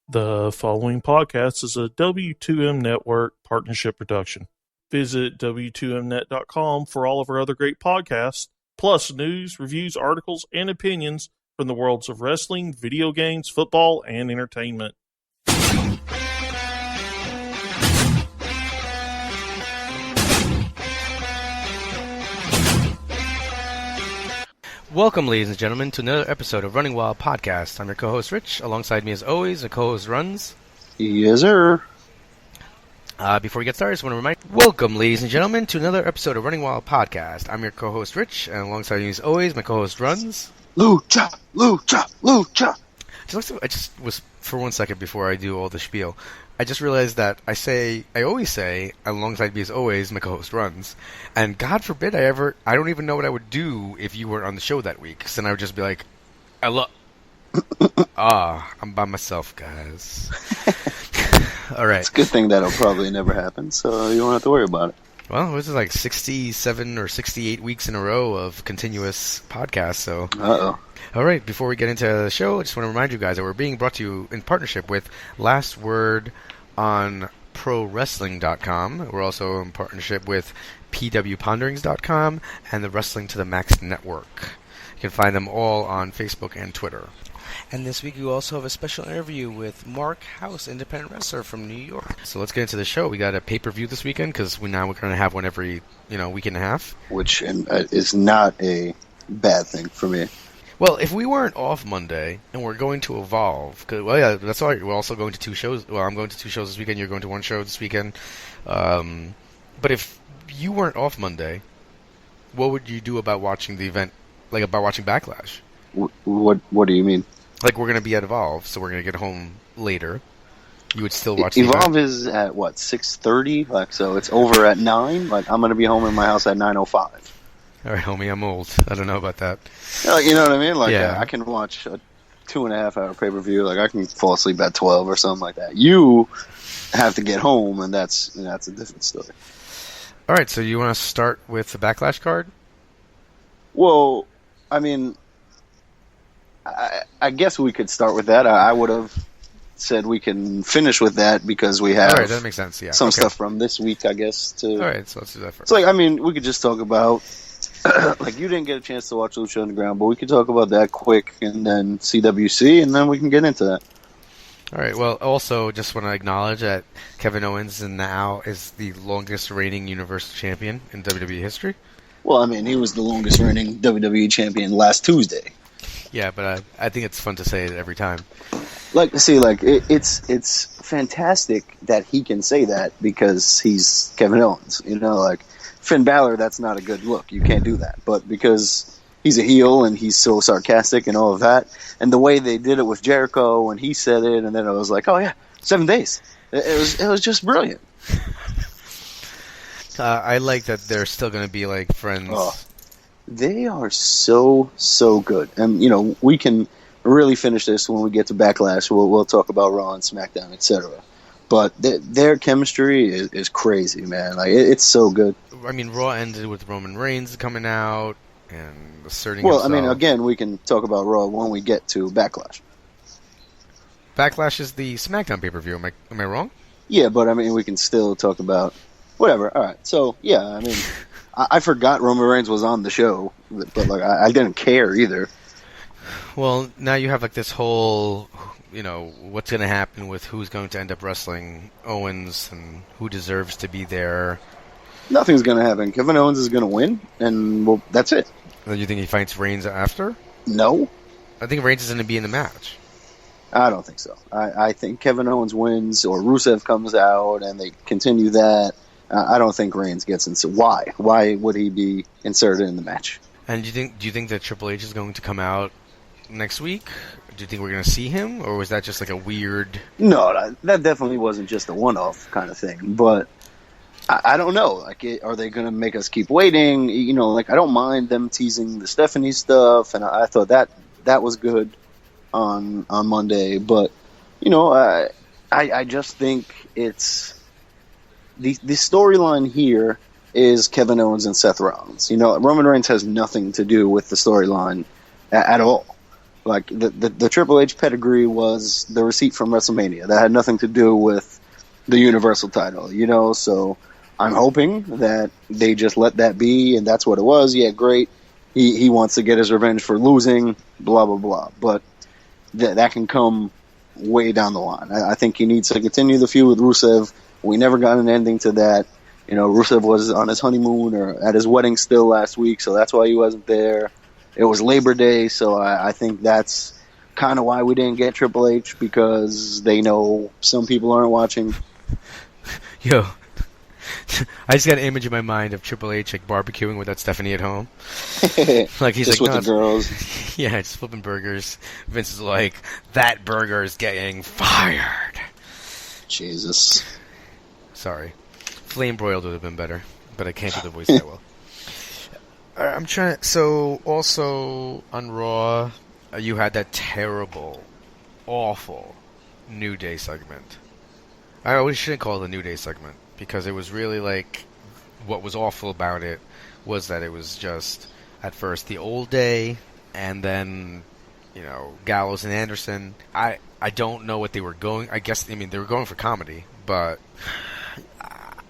The following podcast is a W2M Network partnership production. Visit W2Mnet.com for all of our other great podcasts, plus news, reviews, articles, and opinions from the worlds of wrestling, video games, football, and entertainment. Welcome, ladies and gentlemen, to another episode of Running Wild Podcast. I'm your co-host, Rich. Alongside me, as always, the co-host, Runz. Yes, sir. Before we get started, I just want to remind welcome, ladies and gentlemen, to another episode of Running Wild Podcast. I'm your co-host, Rich, and alongside me, as always, my co-host, Runz. Lucha, Lucha, Lucha. I just was, for 1 second before I do all the spiel, I just realized that I always say, alongside me as always, my co-host Runz, and God forbid I don't even know what I would do if you weren't on the show that week, because then I would just be like, I'm by myself, guys. Alright. It's a good thing that'll probably never happen, so you don't have to worry about it. Well, this is like 67 or 68 weeks in a row of continuous podcasts, so... Uh-oh. Alright, before we get into the show, I just want to remind you guys that we're being brought to you in partnership with Last Word on ProWrestling.com. We're also in partnership with PWPonderings.com and the Wrestling to the Max Network. You can find them all on Facebook and Twitter. And this week we also have a special interview with Marc Hauss, independent wrestler from New York. So let's get into the show. We got a pay-per-view this weekend because we're going to have one every week and a half. Which is not a bad thing for me. Well, if we weren't off Monday and we're going to Evolve, that's all right. We're also going to two shows. Well, I'm going to two shows this weekend. You're going to one show this weekend. But if you weren't off Monday, what would you do about watching the event? Like about watching Backlash? What do you mean? Like we're going to be at Evolve, so we're going to get home later. You would still watch Evolve is at what 6:30? Like so, it's over at 9. Like I'm going to be home in my house at 9:05. All right, homie, I'm old. I don't know about that. You know what I mean? Like, yeah. I can watch a 2.5-hour pay-per-view. Like, I can fall asleep at 12 or something like that. You have to get home, and that's a different story. All right, so you want to start with the Backlash card? Well, I mean, I guess we could start with that. I would have said we can finish with that because we have all right, that makes sense. Yeah, some stuff from this week, I guess. All right, so let's do that first. So, like, I mean, we could just talk about... like, you didn't get a chance to watch Lucha Underground, but we could talk about that quick, and then CWC, and then we can get into that. All right, well, also, just want to acknowledge that Kevin Owens now is the longest reigning Universal Champion in WWE history. Well, I mean, he was the longest reigning WWE Champion last Tuesday. Yeah, but I think it's fun to say it every time. Like, see, like, it's fantastic that he can say that because he's Kevin Owens, like... Finn Balor, that's not a good look. You can't do that. But because he's a heel and he's so sarcastic and all of that, and the way they did it with Jericho and he said it, and then I was like, oh yeah, 7 days. It was just brilliant. I like that they're still going to be like friends. Oh, they are so good. And we can really finish this when we get to Backlash. We'll talk about Raw and Smackdown, etc. But their chemistry is crazy, man. Like it's so good. I mean, Raw ended with Roman Reigns coming out and asserting himself. Well, I mean, again, we can talk about Raw when we get to Backlash. Backlash is the SmackDown pay-per-view. Am I wrong? Yeah, but I mean, we can still talk about whatever. All right. So, yeah, I mean, I forgot Roman Reigns was on the show, but like I didn't care either. Well, now you have like this whole... what's going to happen with who's going to end up wrestling Owens and who deserves to be there. Nothing's going to happen. Kevin Owens is going to win, and well, that's it. You think he fights Reigns after? No. I think Reigns is going to be in the match. I don't think so. I think Kevin Owens wins, or Rusev comes out, and they continue that. I don't think Reigns gets inserted. Why? Why would he be inserted in the match? And do you think that Triple H is going to come out next week? Do you think we're going to see him, or was that just like a weird... No, that definitely wasn't just a one-off kind of thing, but I don't know. Like, are they going to make us keep waiting? Like, I don't mind them teasing the Stephanie stuff, and I thought that was good on Monday, but, I just think it's... The storyline here is Kevin Owens and Seth Rollins. Roman Reigns has nothing to do with the storyline at all. Like, the Triple H pedigree was the receipt from WrestleMania. That had nothing to do with the Universal title, you know? So I'm hoping that they just let that be, and that's what it was. Yeah, great. He wants to get his revenge for losing, blah, blah, blah. But that can come way down the line. I think he needs to continue the feud with Rusev. We never got an ending to that. You know, Rusev was on his honeymoon or at his wedding still last week, so that's why he wasn't there. It was Labor Day, so I think that's kind of why we didn't get Triple H, because they know some people aren't watching. Yo, I just got an image in my mind of Triple H like barbecuing without Stephanie at home. Like he's just like, with the girls. Yeah, just flipping burgers. Vince is like, that burger is getting fired. Jesus. Sorry. Flame broiled would have been better, but I can't do the voice that well. I'm trying to... So, also, on Raw, you had that terrible, awful New Day segment. I always shouldn't call it a New Day segment, because it was really like... What was awful about it was that it was just, at first, the old Day, and then, you know, Gallows and Anderson. I don't know what they were going... I guess, I mean, they were going for comedy, but...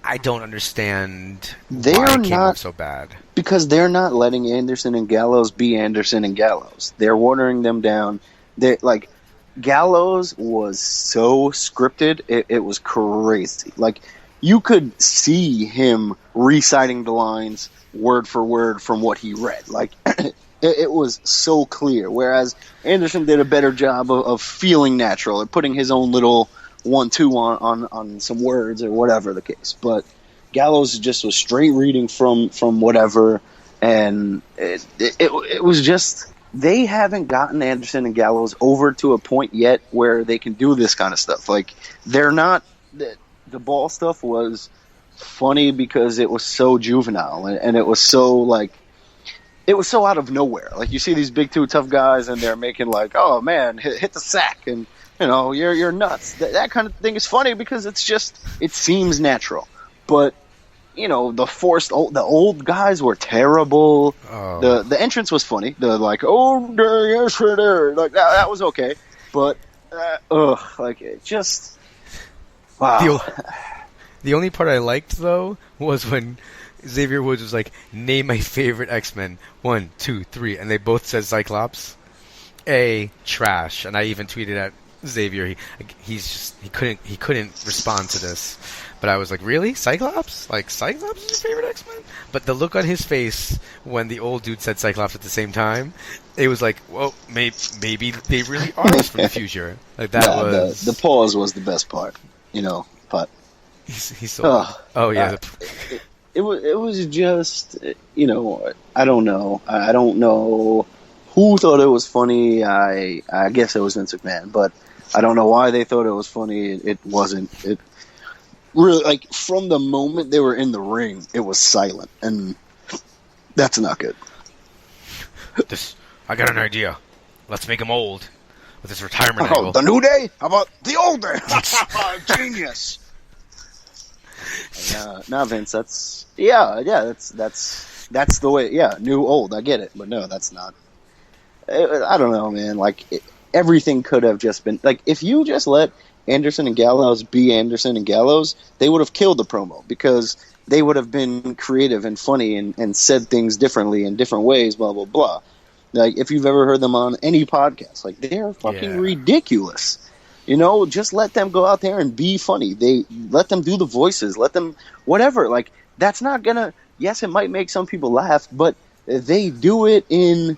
I don't understand why it came off so bad. Because they're not letting Anderson and Gallows be Anderson and Gallows. They're watering them down. They like Gallows was so scripted, it was crazy. Like, you could see him reciting the lines word for word from what he read. Like, it was so clear. Whereas Anderson did a better job of feeling natural or putting his own little 1-2 on some words or whatever the case. But Gallows just was straight reading from whatever, and it was just, they haven't gotten Anderson and Gallows over to a point yet where they can do this kind of stuff. Like, they're not, the ball stuff was funny because it was so juvenile, and it was so like, it was so out of nowhere. Like, you see these big two tough guys and they're making like, oh man, hit the sack, and you know, you're nuts. That kind of thing is funny because it's just, it seems natural. But, you know, the old guys were terrible. Oh. The entrance was funny. The like, oh, yes, there. Like, that was okay. But, like, it just, wow. The only part I liked, though, was when Xavier Woods was like, name my favorite X-Men. 1, 2, 3. And they both said Cyclops. Trash. And I even tweeted at Xavier, he couldn't respond to this, but I was like, really, Cyclops? Like, Cyclops is your favorite X-Men? But the look on his face when the old dude said Cyclops at the same time, it was like, well, maybe they really are from the future. Like, that was the pause was the best part, you know. But he's so yeah. It was just, you know, I don't know who thought it was funny. I guess it was Vince McMahon, but I don't know why they thought it was funny. It wasn't. It really, like, from the moment they were in the ring, it was silent, and that's not good. I got an idea. Let's make him old with his retirement angle. The New Day? How about the Old Day? Genius. No, Vince, that's the way. Yeah, new old. I get it, but no, that's not. I don't know, man. Like, everything could have just been like, if you just let Anderson and Gallows be Anderson and Gallows, they would have killed the promo, because they would have been creative and funny and said things differently in different ways, blah blah blah. Like, if you've ever heard them on any podcast, like, they're fucking ridiculous. You know, just let them go out there and be funny. They let them do the voices, let them whatever. Like, that's not gonna. Yes, it might make some people laugh, but they do it in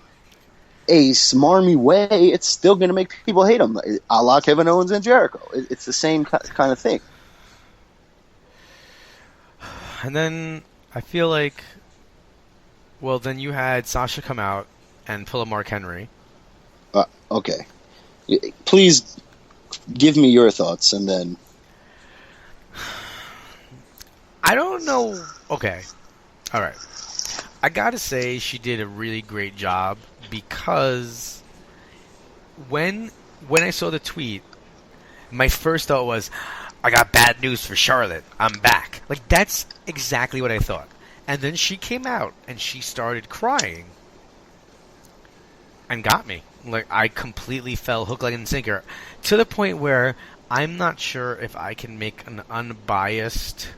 a smarmy way. It's still gonna make people hate them, a la Kevin Owens and Jericho. It's the same kind of thing. And then I feel like, well, then you had Sasha come out and pull a Mark Henry. Okay. Please give me your thoughts, and then... I don't know... Okay. Alright. I gotta say she did a really great job, because when I saw the tweet, my first thought was, I got bad news for Charlotte. I'm back. Like, that's exactly what I thought. And then she came out and she started crying and got me. Like, I completely fell hook, line, and sinker to the point where I'm not sure if I can make an unbiased.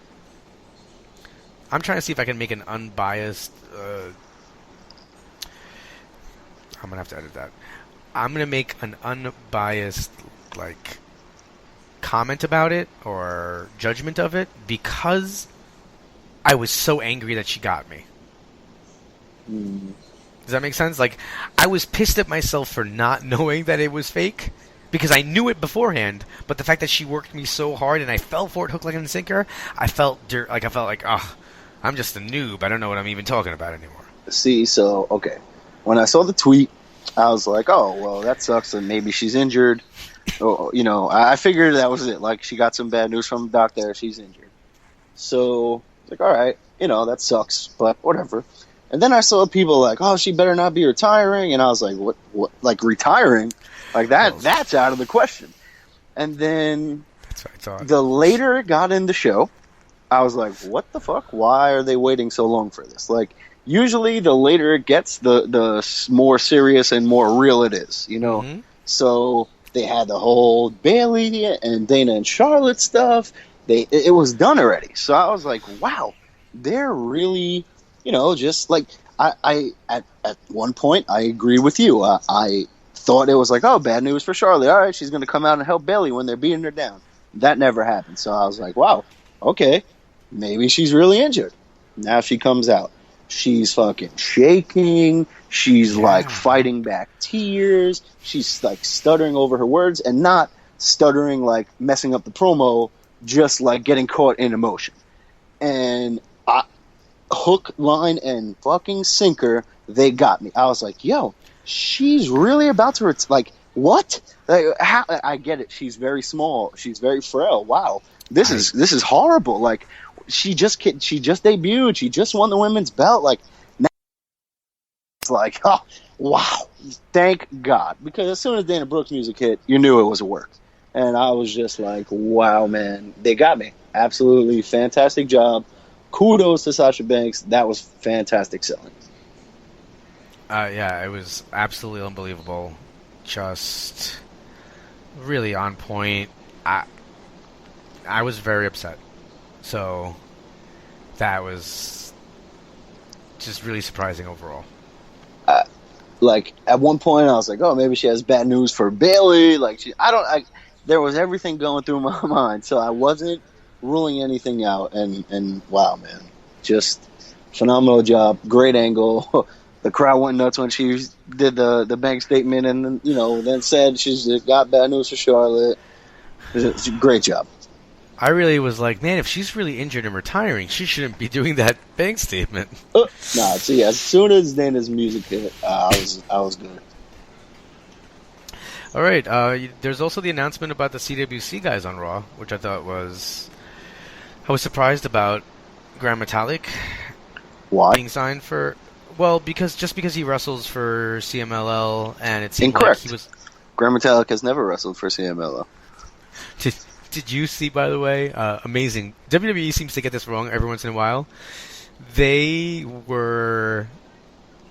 I'm trying to see if I can make an unbiased. I'm gonna have to edit that. I'm gonna make an unbiased like comment about it or judgment of it because I was so angry that she got me. Does that make sense? Like, I was pissed at myself for not knowing that it was fake because I knew it beforehand, but the fact that she worked me so hard and I fell for it hook, line, and sinker, I felt like, oh, I'm just a noob. I don't know what I'm even talking about anymore. See, so, okay. When I saw the tweet, I was like, oh, well, that sucks, and maybe she's injured. Oh, you know, I figured that was it. Like, she got some bad news from the doctor, she's injured. So, like, all right, you know, that sucks, but whatever. And then I saw people like, oh, she better not be retiring. And I was like, what, like retiring? Like that's out of the question. And then that's what I thought. The later it got in the show, I was like, what the fuck? Why are they waiting so long for this? Like, usually the later it gets, the more serious and more real it is, you know? Mm-hmm. So they had the whole Bailey and Dana and Charlotte stuff. It was done already. So I was like, wow, they're really... You know, just like I at one point, I agree with you. I thought it was like, oh, bad news for Charlotte. All right, she's going to come out and help Bailey when they're beating her down. That never happened. So I was like, wow, okay, maybe she's really injured. Now she comes out. She's fucking shaking. She's like fighting back tears. She's like stuttering over her words and not stuttering like messing up the promo, just like getting caught in emotion. And hook, line, and fucking sinker, they got me. I was like, yo, she's really about to like, what? Like, how? I get it. She's very small. She's very frail. Wow, this is horrible. Like, she just debuted. She just won the women's belt. Like, now it's like, oh, wow, thank God. Because as soon as Dana Brooks' music hit, you knew it was a work. And I was just like, wow, man, they got me. Absolutely fantastic job. Kudos to Sasha Banks. That was fantastic selling. Yeah, it was absolutely unbelievable. Just really on point. I was very upset. So that was just really surprising overall. Like, at one point I was like, oh, maybe she has bad news for Bailey. Like, there was everything going through my mind. So I wasn't ruling anything out, and wow, man, just phenomenal job, great angle. The crowd went nuts when she did the bank statement, and then, you know, then said she's got bad news for Charlotte. It's a great job. I really was like, man, if she's really injured and retiring, she shouldn't be doing that bank statement. Nah, see, as soon as Dana's music hit, I was good. All right, there's also the announcement about the CWC guys on Raw, which I thought was... I was surprised about Grand Metalik being signed for... Well, because he wrestles for CMLL, and it seemed Incorrect. Like he was... Grand Metalik has never wrestled for CMLL. Did you see, by the way, amazing. WWE seems to get this wrong every once in a while. They were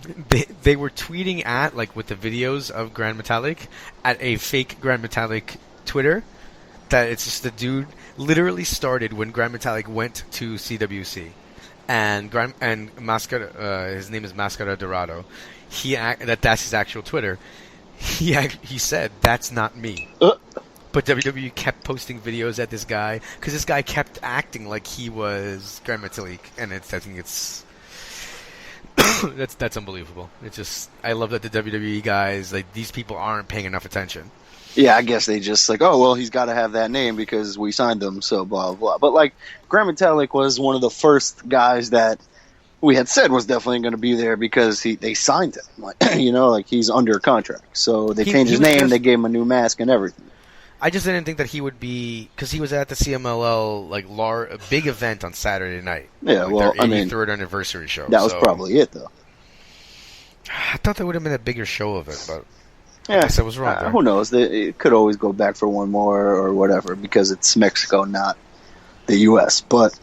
tweeting at, like, with the videos of Grand Metalik, at a fake Grand Metalik Twitter, that it's just the dude literally started when Grand Metalik went to CWC, and Mascara, his name is Mascara Dorado. That's his actual Twitter. He said, that's not me. But WWE kept posting videos at this guy because this guy kept acting like he was Grand Metalik, and I think it's that's unbelievable. It's just, I love that the WWE guys, like, these people aren't paying enough attention. Yeah, I guess they just like, oh, well, he's got to have that name because we signed him, so blah, blah. But, like, Grand Metalik was one of the first guys that we had said was definitely going to be there because they signed him. Like, you know, like, he's under contract. So they changed his name, they gave him a new mask and everything. I just didn't think that he would be, because he was at the CMLL, like, a big event on Saturday night. Yeah, like, well, their 83rd anniversary show. That was probably it, though. I thought that would have been a bigger show of it, but yeah, I guess I was wrong. Who knows? It could always go back for one more or whatever because it's Mexico, not the U.S. But,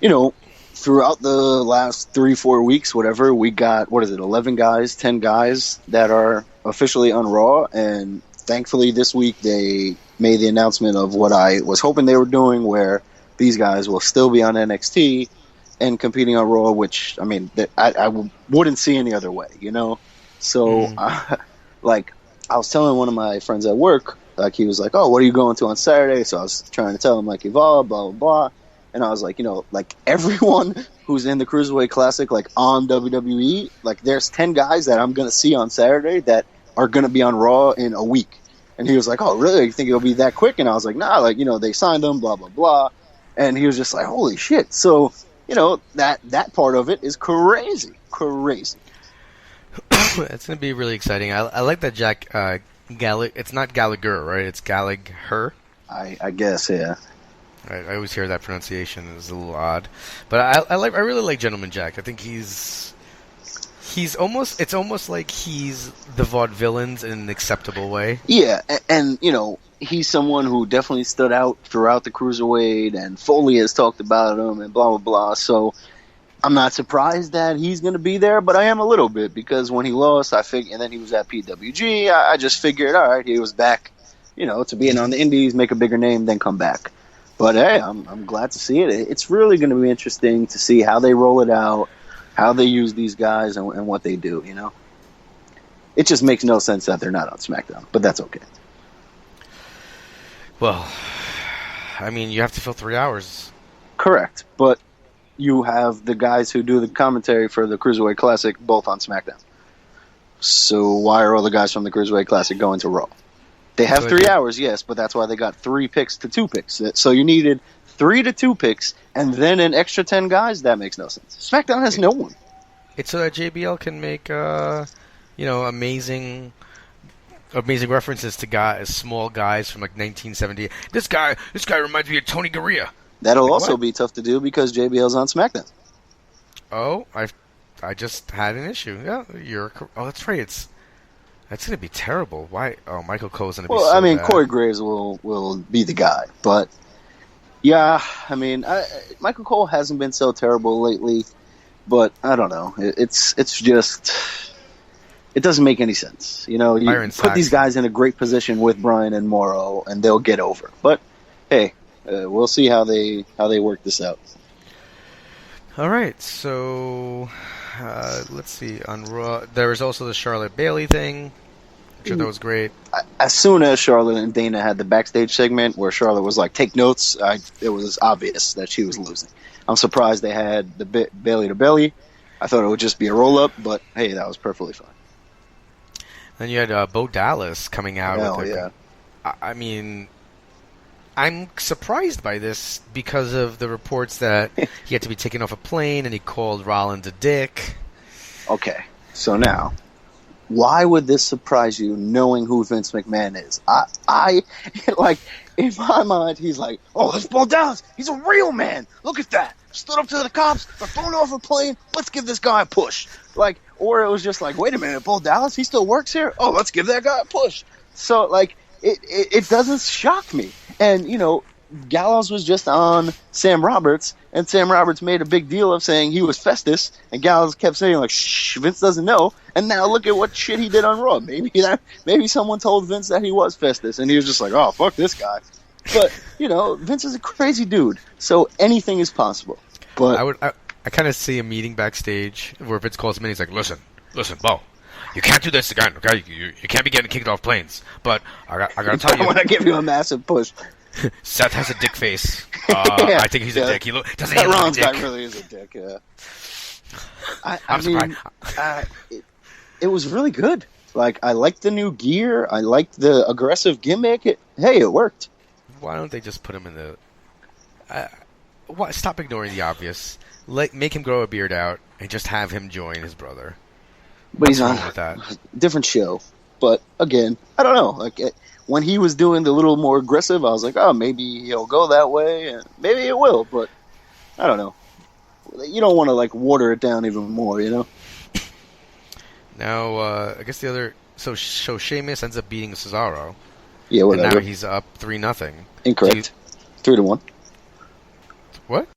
you know, throughout the last 3-4 weeks, whatever, we got, 11 guys, 10 guys that are officially on Raw, and thankfully this week they made the announcement of what I was hoping they were doing, where these guys will still be on NXT and competing on Raw, which, I mean, I wouldn't see any other way, you know? So, like, I was telling one of my friends at work, like, he was like, oh, what are you going to on Saturday? So I was trying to tell him, like, Evolve, blah, blah, blah. And I was like, you know, like, everyone who's in the Cruiserweight Classic, like, on WWE, like, there's 10 guys that I'm going to see on Saturday that are going to be on Raw in a week. And he was like, oh, really? You think it'll be that quick? And I was like, nah, like, you know, they signed them, blah, blah, blah. And he was just like, holy shit. So, you know, that part of it is crazy. Crazy. It's going to be really exciting. I like that Jack it's not Gallagher, right? It's Gallagher. I guess, yeah. I always hear that pronunciation is a little odd, but I really like Gentleman Jack. I think he's almost, it's almost like he's the vaudevillains in an acceptable way. Yeah, and you know, he's someone who definitely stood out throughout the Cruiserweight, and Foley has talked about him and blah blah blah. So I'm not surprised that he's going to be there, but I am a little bit, because when he lost, and then he was at PWG, I just figured, all right, he was back, you know, to being on the Indies, make a bigger name, then come back. But hey, I'm glad to see it. It's really going to be interesting to see how they roll it out, how they use these guys, and what they do, you know? It just makes no sense that they're not on SmackDown, but that's okay. Well, I mean, you have to fill 3 hours. Correct, but you have the guys who do the commentary for the Cruiserweight Classic both on SmackDown. So why are all the guys from the Cruiserweight Classic going to Raw? They have 3 hours, yes, but that's why they got 3 picks to 2 picks. So you needed 3 to 2 picks, and then an extra 10 guys? That makes no sense. SmackDown has no one. It's so that JBL can make, amazing references to small guys from like 1970. This guy reminds me of Tony Garea. That'll like, also what? be tough to do because JBL's on SmackDown. Oh, I just had an issue. Yeah, that's right. That's going to be terrible. Why? Oh, Michael Cole's going to be so I mean, bad. Corey Graves will be the guy. But, yeah, I mean, Michael Cole hasn't been so terrible lately. But, I don't know. It's just... It doesn't make any sense. You know, you put these guys in a great position with Bryan and Morrow, and they'll get over. But, hey, we'll see how they work this out. All right, so... let's see. On Raw, there was also the Charlotte Bayley thing, which I thought was great. As soon as Charlotte and Dana had the backstage segment where Charlotte was like, "Take notes," it was obvious that she was losing. I'm surprised they had the Bayley to Bayley. I thought it would just be a roll up, but hey, that was perfectly fine. Then you had Bo Dallas coming out. Hell yeah! I mean, I'm surprised by this because of the reports that he had to be taken off a plane and he called Rollins a dick. Okay, so now, why would this surprise you knowing who Vince McMahon is? I like, in my mind, he's like, oh, that's Bo Dallas. He's a real man. Look at that. Stood up to the cops. They're thrown off a plane. Let's give this guy a push. Like, or it was just like, wait a minute, Bo Dallas, he still works here? Oh, let's give that guy a push. So, like, it doesn't shock me. And, you know, Gallows was just on Sam Roberts, and Sam Roberts made a big deal of saying he was Festus, and Gallows kept saying, like, shh, Vince doesn't know. And now look at what shit he did on Raw. Maybe someone told Vince that he was Festus, and he was just like, oh, fuck this guy. But, you know, Vince is a crazy dude, so anything is possible. But I kind of see a meeting backstage where Vince calls him in, he's like, listen, Bo. You can't do this again, okay? You can't be getting kicked off planes. But I gotta tell you, I want to give you a massive push. Seth has a dick face. Yeah, I think he's a dick. Doesn't he look like a dick? That really is a dick. Yeah. I mean, it was really good. Like, I liked the new gear. I liked the aggressive gimmick. Hey, it worked. Why don't they just put him in the? Stop ignoring the obvious. Make him grow a beard out and just have him join his brother. But he's on a different show. But again, I don't know. Like, when he was doing the little more aggressive, I was like, oh, maybe he'll go that way, and maybe it will. But I don't know. You don't want to like water it down even more, you know. Now, I guess the other so Sheamus ends up beating Cesaro. Yeah, whatever. And now he's up 3-0. Incorrect. 3-1. What?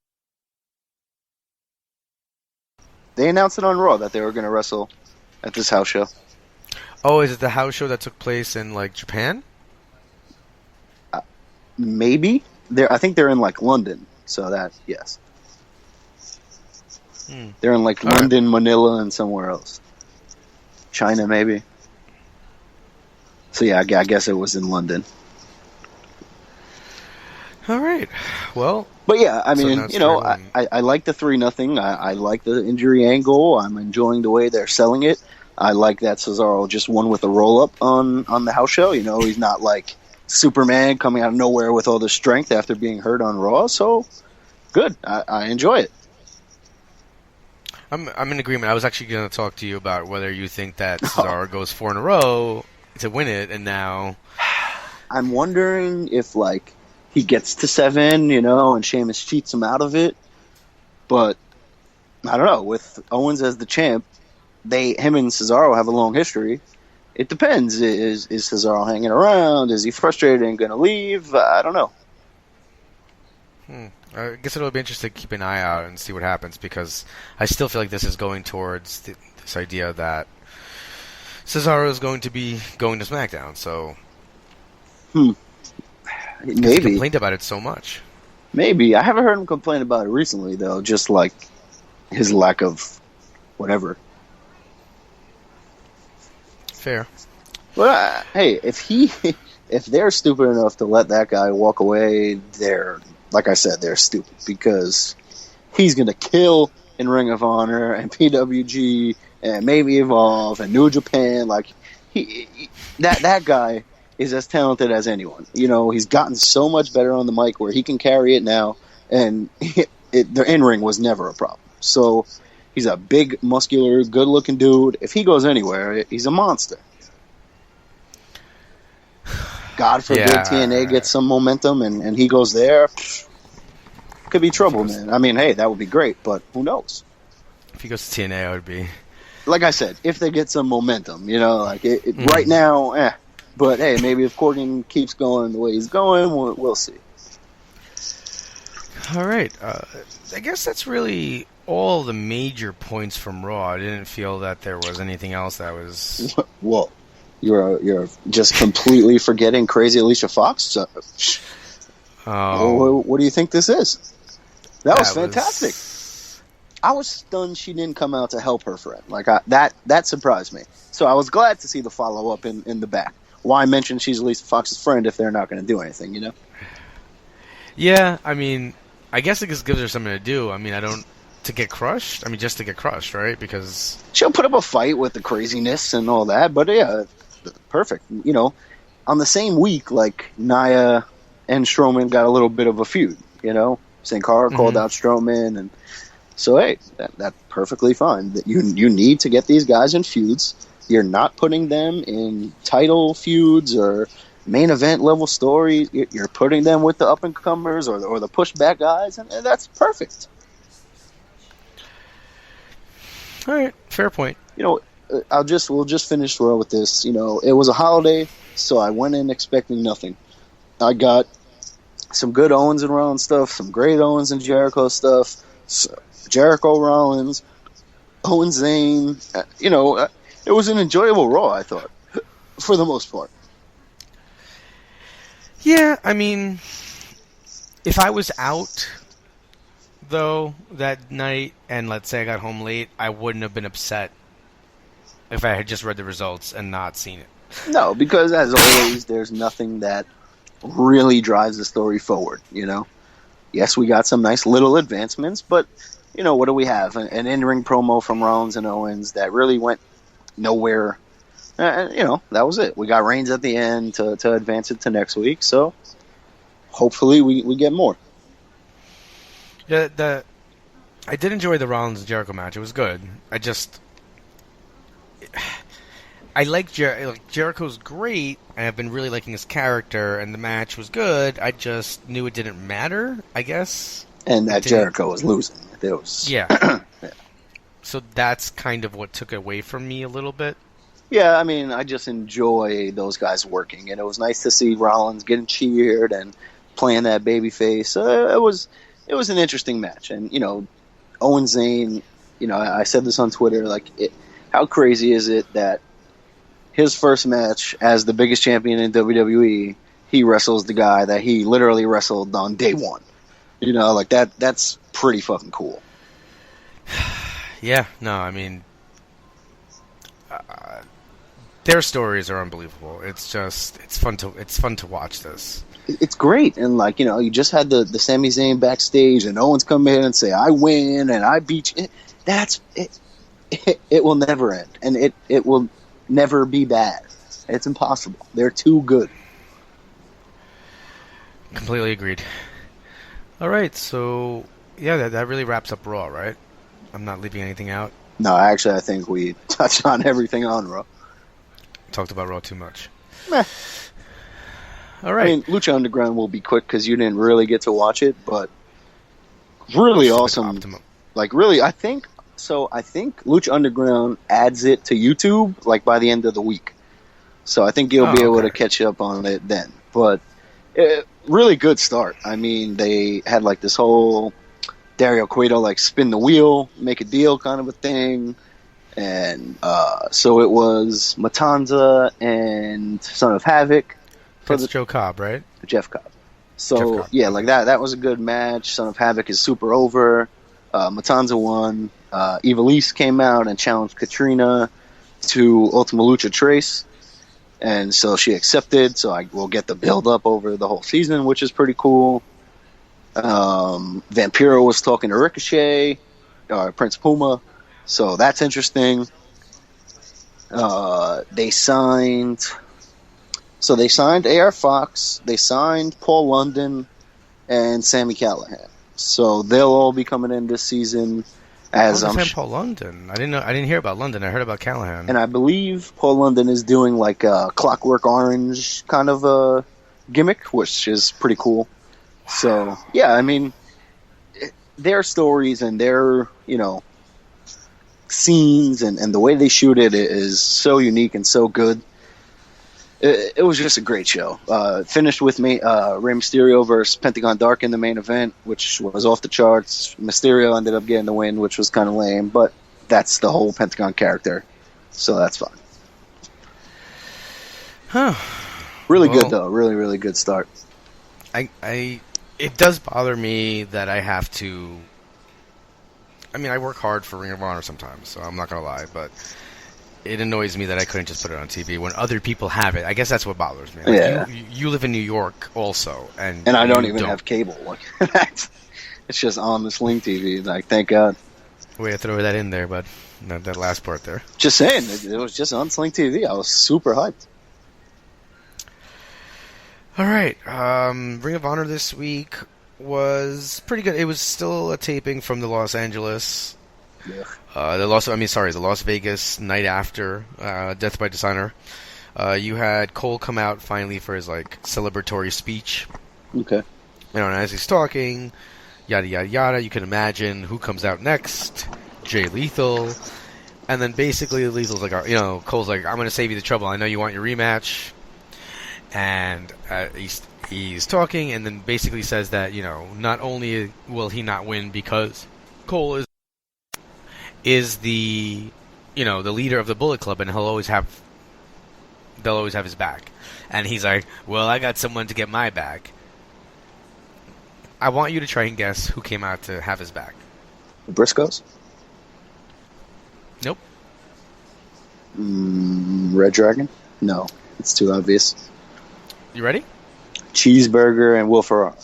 They announced it on Raw that they were going to wrestle at this house show. Oh, is it the house show that took place in like Japan? Maybe. I think they're in like London. So that, yes. They're in like London, right. Manila, and somewhere else. China, maybe. So yeah, I guess it was in London. All right. Well, but yeah, I mean, I like the 3-0. I like the injury angle. I'm enjoying the way they're selling it. I like that Cesaro just won with a roll up on the house show. You know, he's not like Superman coming out of nowhere with all the strength after being hurt on Raw. So good. I enjoy it. I'm in agreement. I was actually going to talk to you about whether you think that Cesaro goes 4 in a row to win it, and now I'm wondering if like he gets to 7, you know, and Sheamus cheats him out of it. But I don't know. With Owens as the champ, him and Cesaro have a long history. It depends. Is Cesaro hanging around? Is he frustrated and going to leave? I don't know. I guess it'll be interesting to keep an eye out and see what happens, because I still feel like this is going towards this idea that Cesaro is going to be going to SmackDown. So maybe he complained about it so much. Maybe I haven't heard him complain about it recently, though. Just like his lack of whatever. Fair. Well, hey, if they're stupid enough to let that guy walk away, like I said, they're stupid, because he's going to kill in Ring of Honor and PWG and maybe Evolve and New Japan. Like that guy is as talented as anyone. You know, he's gotten so much better on the mic where he can carry it now, and the in-ring was never a problem. So he's a big, muscular, good-looking dude. If he goes anywhere, he's a monster. God forbid TNA gets some momentum and he goes there. Could be trouble, man. I mean, hey, that would be great, but who knows? If he goes to TNA, I would be... Like I said, if they get some momentum, you know, like right now, But hey, maybe if Corgan keeps going the way he's going, we'll see. All right. I guess that's really all the major points from Raw. I didn't feel that there was anything else that was... Whoa. You're just completely forgetting Crazy Alicia Fox. What do you think this is? That was fantastic. I was stunned she didn't come out to help her friend. Like that surprised me. So I was glad to see the follow up in the back. Why mention she's Alicia Fox's friend if they're not going to do anything? You know? Yeah, I mean, I guess it just gives her something to do. I mean, to get crushed. I mean, just to get crushed, right? Because she'll put up a fight with the craziness and all that. But yeah. Perfect. You know, on the same week, like Nia and Strowman got a little bit of a feud. You know, Sin Cara called out Strowman, and so hey, that's perfectly fine. That you need to get these guys in feuds. You're not putting them in title feuds or main event level stories. You're putting them with the up and comers or the pushback guys, and that's perfect. All right, fair point. You know. We'll just finish Raw with this. You know, it was a holiday, so I went in expecting nothing. I got some good Owens and Rollins stuff, some great Owens and Jericho stuff, Jericho Rollins, Owens Zayn. You know, it was an enjoyable Raw, I thought, for the most part. Yeah, I mean, if I was out, though, that night, and let's say I got home late, I wouldn't have been upset if I had just read the results and not seen it. No, because as always, there's nothing that really drives the story forward, you know? Yes, we got some nice little advancements, but, you know, what do we have? An in-ring promo from Rollins and Owens that really went nowhere. You know, that was it. We got Reigns at the end to advance it to next week, so hopefully we get more. Yeah, I did enjoy the Rollins and Jericho match. It was good. I like Jericho's great, and I've been really liking his character, and the match was good. I just knew it didn't matter, I guess. And that Jericho was losing. Yeah. So that's kind of what took away from me a little bit. Yeah, I mean, I just enjoy those guys working, and it was nice to see Rollins getting cheered and playing that baby face. It was an interesting match, and you know, Owens Zayn, I said this on Twitter. How crazy is it that his first match as the biggest champion in WWE, he wrestles the guy that he literally wrestled on day one. That's pretty fucking cool. Yeah, no, I mean, their stories are unbelievable. It's fun to watch this. It's great, and you just had the Sami Zayn backstage, and Owens come in and say, "I win and I beat you." That's it. It will never end, and it will never be bad. It's impossible. They're too good. Completely agreed. All right, so yeah, that really wraps up Raw, right? I'm not leaving anything out. No, actually, I think we touched on everything on Raw. Talked about Raw too much. Meh. All right. I mean, Lucha Underground will be quick because you didn't really get to watch it, but really awesome. Optimum. Really, I think Lucha Underground adds it to YouTube by the end of the week. So I think you'll be able to catch up on it then. But really good start. I mean, they had this whole Dario Cueto spin the wheel, make a deal kind of a thing. And so it was Matanza and Son of Havoc. That's Joe Cobb, right? Jeff Cobb. So, yeah, that was a good match. Son of Havoc is super over. Matanza won. Ivelisse came out and challenged Katrina to Ultima Lucha Trace. And so she accepted. So we'll get the build-up over the whole season, which is pretty cool. Vampiro was talking to Ricochet, Prince Puma. So that's interesting. They signed AR Fox, they signed Paul London, and Sami Callihan. So they'll all be coming in this season. As Paul London, I didn't hear about London. I heard about Callihan. And I believe Paul London is doing a Clockwork Orange kind of a gimmick, which is pretty cool. Wow. So yeah, I mean, their stories and their scenes and the way they shoot it is so unique and so good. It was just a great show. Finished with Rey Mysterio versus Pentagon Dark in the main event, which was off the charts. Mysterio ended up getting the win, which was kind of lame, but that's the whole Pentagon character, so that's fine. Huh. Really good, though. Really, really good start. It does bother me that I have to... I mean, I work hard for Ring of Honor sometimes, so I'm not going to lie, but... It annoys me that I couldn't just put it on TV when other people have it. I guess that's what bothers me. Yeah. You live in New York also, and I don't even have cable. It's just on the Sling TV. Thank God. Way to throw that in there, but that last part there. Just saying, it was just on Sling TV. I was super hyped. All right, Ring of Honor this week was pretty good. It was still a taping from the Los Angeles. Yeah. The Las Vegas night after Death by Dishonor. You had Cole come out finally for his celebratory speech. Okay. And as he's talking, yada yada yada, you can imagine who comes out next. Jay Lethal, and then basically Lethal's Cole's I'm going to save you the trouble. I know you want your rematch, and he's talking, and then basically says that not only will he not win because Cole is the the leader of the Bullet Club, and they'll always have his back. And he's like, well, I got someone to get my back. I want you to try and guess who came out to have his back. The Briscoes? Nope. Red Dragon? No, it's too obvious. You ready? Cheeseburger and Will Ferraro.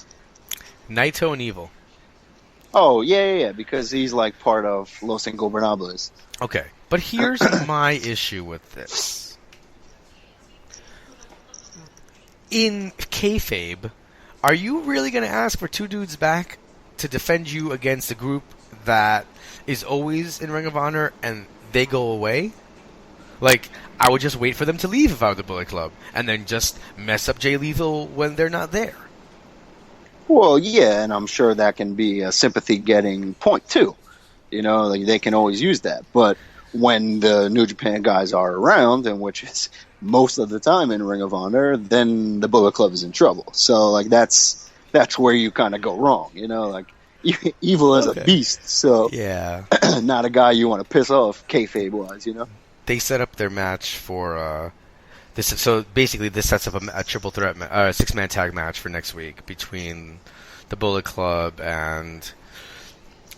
Naito and Evil. Oh, yeah, because he's part of Los Ingobernables. Okay, but here's my issue with this. In kayfabe, are you really going to ask for two dudes back to defend you against a group that is always in Ring of Honor and they go away? I would just wait for them to leave if I were the Bullet Club, and then just mess up Jay Lethal when they're not there. Well, yeah, and I'm sure that can be a sympathy-getting point, too. They can always use that. But when the New Japan guys are around, and which is most of the time in Ring of Honor, then the Bullet Club is in trouble. So, that's where you kind of go wrong, Evil is a beast, so yeah, not a guy you want to piss off kayfabe wise, you know. they set up their match for this. So basically, this sets up a triple threat, 6-man tag match for next week between the Bullet Club and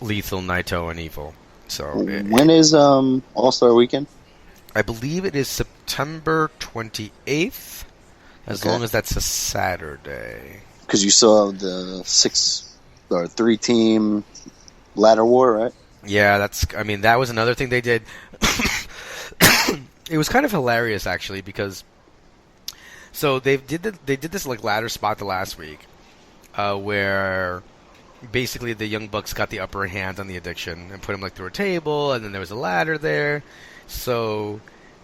Lethal, Naito, and Evil. So when is All-Star Weekend? I believe it is September 28th, as long as that's a Saturday. Because you saw the 3-team ladder war, right? Yeah, that was another thing they did. It was kind of hilarious, actually, because so they did this like ladder spot the last week, where basically the Young Bucks got the upper hand on the Addiction and put him like through a table, and then there was a ladder there. So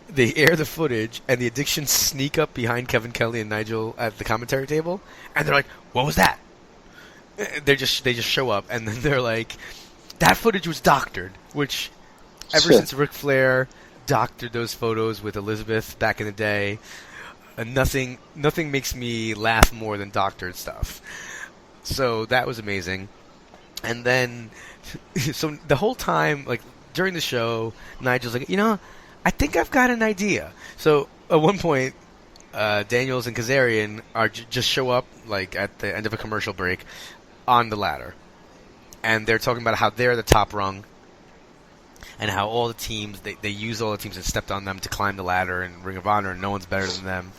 they air the footage, and the Addiction sneak up behind Kevin Kelly and Nigel at the commentary table, and they're like, "What was that?" They just show up, and then they're like, "That footage was doctored," which ever since Ric Flair doctored those photos with Elizabeth back in the day, nothing makes me laugh more than doctored stuff. So that was amazing. And then, so the whole time, like during the show, Nigel's like, I think I've got an idea. So at one point, Daniels and Kazarian just show up like at the end of a commercial break on the ladder, and they're talking about how they're the top rung, and how all the teams they use all the teams that stepped on them to climb the ladder in Ring of Honor, and no one's better than them.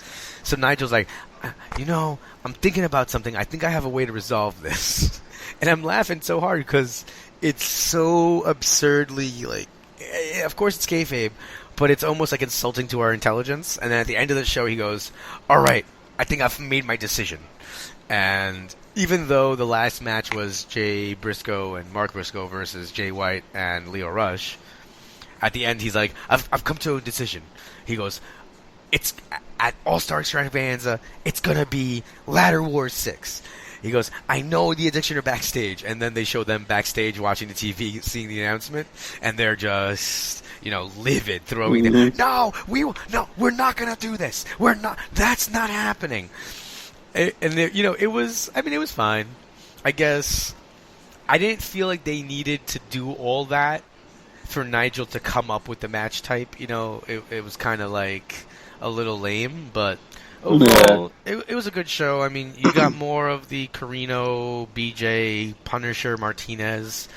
So Nigel's like, I'm thinking about something. I think I have a way to resolve this. And I'm laughing so hard because it's so absurdly, like, of course it's kayfabe, but it's almost like insulting to our intelligence. And then at the end of the show, he goes, "All right, I think I've made my decision." And even though the last match was Jay Briscoe and Mark Briscoe versus Jay White and Leo Rush, at the end he's like, I've come to a decision. He goes, it's at All-Star Extravaganza, it's going to be Ladder Wars 6. He goes, I know the Addiction are backstage. And then they show them backstage watching the TV, seeing the announcement, and they're just, livid, throwing them. No, we're not going to do this. That's not happening. And it was fine. I guess I didn't feel like they needed to do all that for Nigel to come up with the match type. It was kind of like a little lame, but overall, it was a good show. I mean, you got more of the Carino, BJ, Punisher, Martinez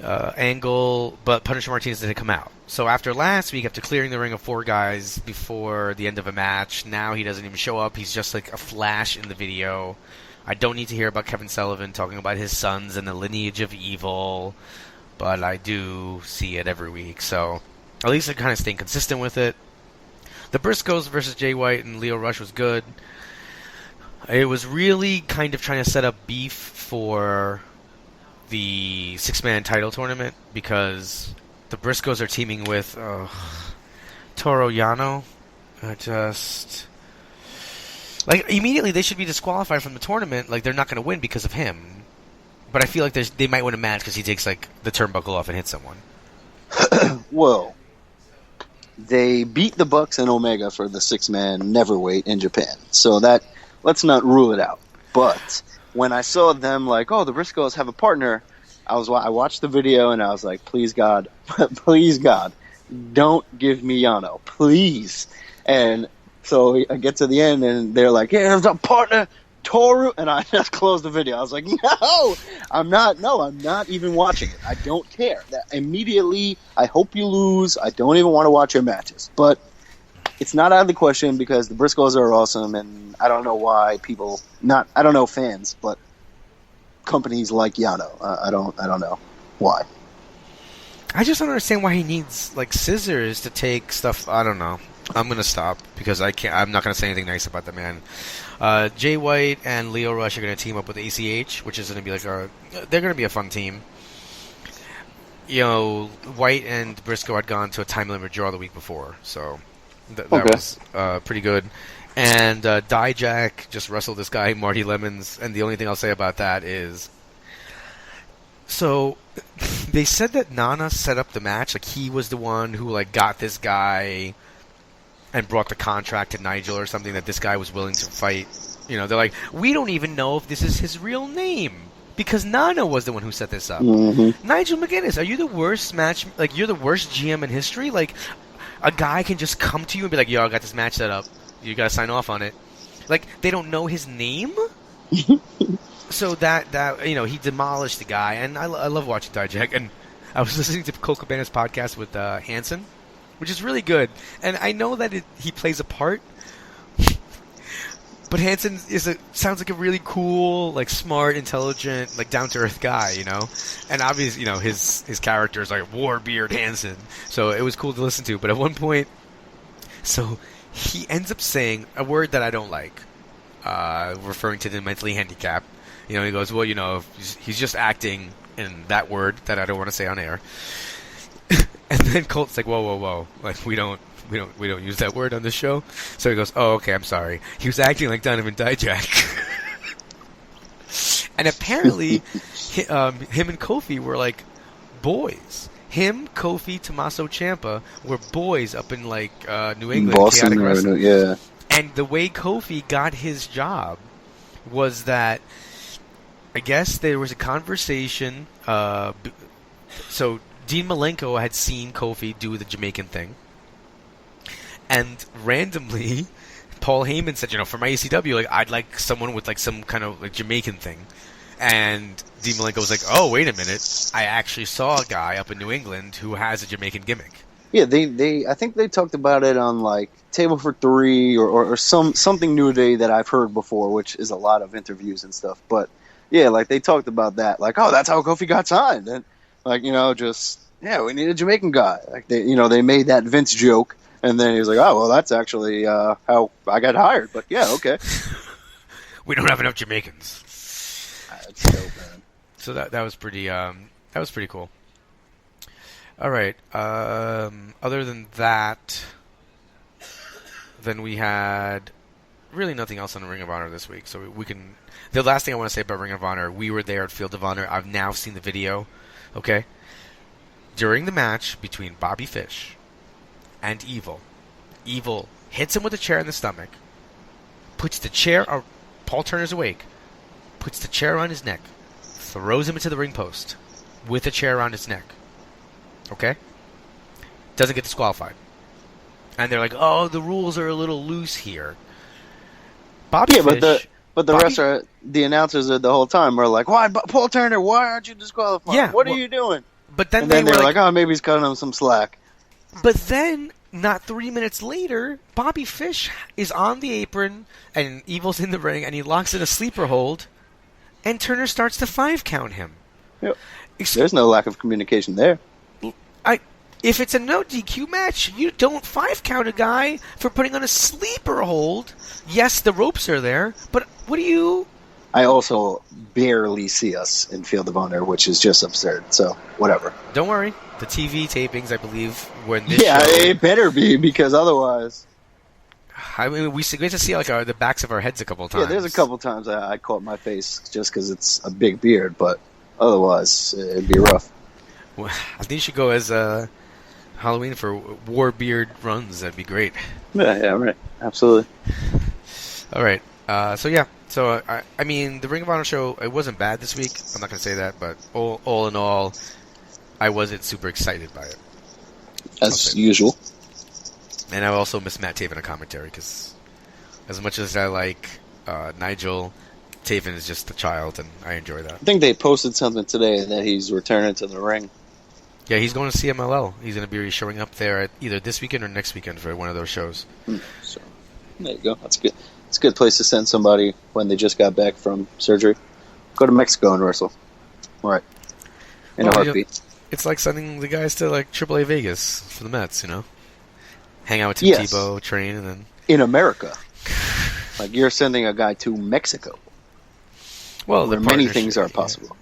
angle, but Punisher Martinez didn't come out. So after last week, after clearing the ring of 4 guys before the end of a match, now he doesn't even show up. He's just like a flash in the video. I don't need to hear about Kevin Sullivan talking about his sons and the lineage of evil, but I do see it every week. So at least they're kind of staying consistent with it. The Briscoes versus Jay White and Leo Rush was good. It was really kind of trying to set up beef for the 6-man title tournament because the Briscoes are teaming with Toro Yano. Immediately they should be disqualified from the tournament. Like, they're not going to win because of him. But I feel like they might win a match because he takes, like, the turnbuckle off and hits someone. Whoa. They beat the Bucks and Omega for the 6-man neverweight in Japan. So let's not rule it out. But when I saw them like, the Briscoes have a partner, I watched the video and I was like, please God, don't give me Yano, please. And so I get to the end and they're like, yeah, there's a partner, Toru, and I just closed the video. I was like, no, I'm not even watching it. I don't care. Immediately, I hope you lose. I don't even want to watch your matches. But it's not out of the question because the Briscoes are awesome, and I don't know why I don't know fans, but companies like Yano. I don't know why. I just don't understand why he needs like scissors to take stuff. I don't know. I'm gonna stop because I'm not gonna say anything nice about the man. Jay White and Leo Rush are gonna team up with ACH, which is gonna be they're gonna be a fun team. White and Briscoe had gone to a time limit draw the week before, so that was pretty good. And Dijak just wrestled this guy, Marty Lemons, and the only thing I'll say about that is, so they said that Nana set up the match, like he was the one who like got this guy and brought the contract to Nigel or something, that this guy was willing to fight. They're like, we don't even know if this is his real name because Nana was the one who set this up. Mm-hmm. Nigel McGuinness, are you the worst you're the worst GM in history? Like, a guy can just come to you and be like, yo, I got this match set up. You got to sign off on it. Like, they don't know his name? So that he demolished the guy, and I love watching Dijak, and I was listening to Cole Cabana's podcast with Hanson, which is really good, and I know that he plays a part, but Hanson sounds like a really cool, like, smart, intelligent, like, down-to-earth guy, and obviously, his character is like Warbeard Hanson, so it was cool to listen to, but at one point, so he ends up saying a word that I don't like, referring to the mentally handicapped. He goes, well, he's just acting in that word that I don't want to say on air. And then Colt's like, whoa, like we don't use that word on this show. So he goes, oh, okay, I'm sorry. He was acting like Donovan Dijak. And apparently, him and Kofi were like boys. Him, Kofi, Tommaso Ciampa were boys up in like New England, Boston, Chaotic Wrestling. yeah. And the way Kofi got his job was that, I guess there was a conversation. So Dean Malenko had seen Kofi do the Jamaican thing, and randomly, Paul Heyman said, for my ECW, like I'd like someone with like some kind of like Jamaican thing, and Dean Malenko was like, oh, wait a minute, I actually saw a guy up in New England who has a Jamaican gimmick. Yeah, I think they talked about it on like Table for Three or something new today that I've heard before, which is a lot of interviews and stuff, but. Yeah, like they talked about that, like, oh, that's how Kofi got signed, and like, we need a Jamaican guy. Like they made that Vince joke, and then he was like, oh, well, that's actually how I got hired. But yeah, okay. We don't have enough Jamaicans. That's dope, man. So that was pretty cool. All right. Other than that, then we had really nothing else on the Ring of Honor this week, so we can. The last thing I want to say about Ring of Honor, we were there at Field of Honor. I've now seen the video, okay? During the match between Bobby Fish and Evil hits him with a chair in the stomach, puts the chair, Paul Turner's awake, puts the chair on his neck, throws him into the ring post with a chair around his neck, okay? Doesn't get disqualified. And they're like, oh, the rules are a little loose here. Bobby Fish... But the wrestler, the announcers the whole time were like, "Why, Paul Turner? Why aren't you disqualified? Yeah, what are you doing?" But then they were like, "Oh, maybe he's cutting him some slack." But then, not 3 minutes later, Bobby Fish is on the apron, and Evil's in the ring, and he locks in a sleeper hold, and Turner starts to 5 count him. Yep. There's no lack of communication there. If it's a no DQ match, you don't 5 count a guy for putting on a sleeper hold. Yes, the ropes are there, but what do you... I also barely see us in Field of Honor, which is just absurd, so whatever. Don't worry. The TV tapings, I believe, were in this show. It better be, because otherwise... I mean, we get to see like the backs of our heads a couple of times. Yeah, there's a couple times I caught my face just because it's a big beard, but otherwise, it'd be rough. Well, I think you should go as... Halloween for Warbeard Runz. That'd be great. Yeah, right. Absolutely. All right. So I mean, the Ring of Honor show, it wasn't bad this week. I'm not going to say that, but all in all, I wasn't super excited by it. As usual. And I also miss Matt Taven on commentary, because as much as I like Nigel, Taven is just a child, and I enjoy that. I think they posted something today that he's returning to the ring. Yeah, he's going to CMLL. He's going to be showing up there at either this weekend or next weekend for one of those shows. So, there you go. That's good. It's a good place to send somebody when they just got back from surgery. Go to Mexico and wrestle. All right. In a heartbeat. It's like sending the guys to like AAA Vegas for the Mets, Hang out with Tim Tebow, train, and then... In America. Like, you're sending a guy to Mexico. Well, where many things are possible. Yeah.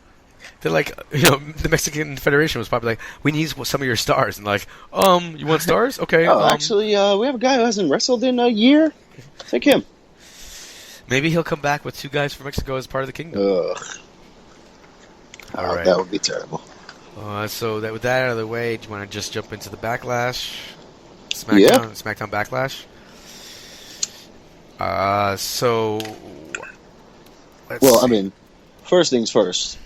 They're like, the Mexican Federation was probably like, we need some of your stars. And like, you want stars? Okay. Actually, we have a guy who hasn't wrestled in a year. Take him. Maybe he'll come back with 2 guys from Mexico as part of the kingdom. Ugh. All right. That would be terrible. So with that out of the way, do you want to just jump into the Backlash? Smackdown Backlash? I mean, first things first.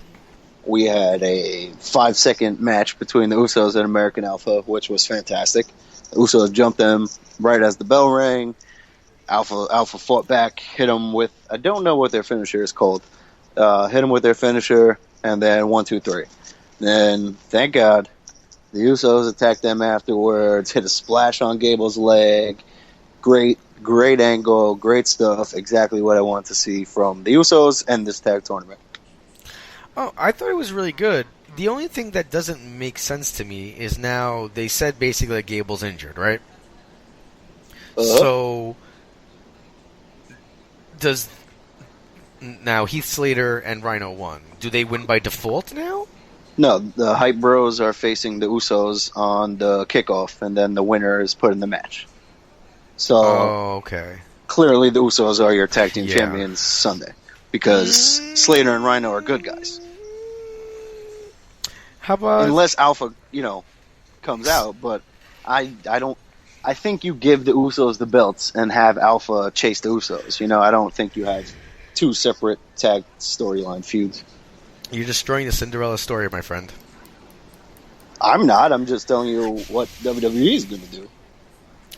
we had a 5-second match between the Usos and American Alpha, which was fantastic. The Usos jumped them right as the bell rang. Alpha fought back, hit them with, I don't know what their finisher is called. Hit them with their finisher, and then 1, 2, 3. Then, thank God, the Usos attacked them afterwards, hit a splash on Gable's leg. Great angle, great stuff. Exactly what I want to see from the Usos and this tag tournament. Oh, I thought it was really good. The only thing that doesn't make sense to me is now they said basically that Gable's injured, right? So does now Heath Slater and Rhino won? Do they win by default now? No, the Hype Bros are facing the Usos on the kickoff, and then the winner is put in the match. So, okay. Clearly the Usos are your tag team champions Sunday, because Slater and Rhino are good guys. How about unless Alpha, comes out, but I think you give the Usos the belts and have Alpha chase the Usos. I don't think you have two separate tag storyline feuds. You're destroying the Cinderella story, my friend. I'm not. I'm just telling you what WWE is going to do.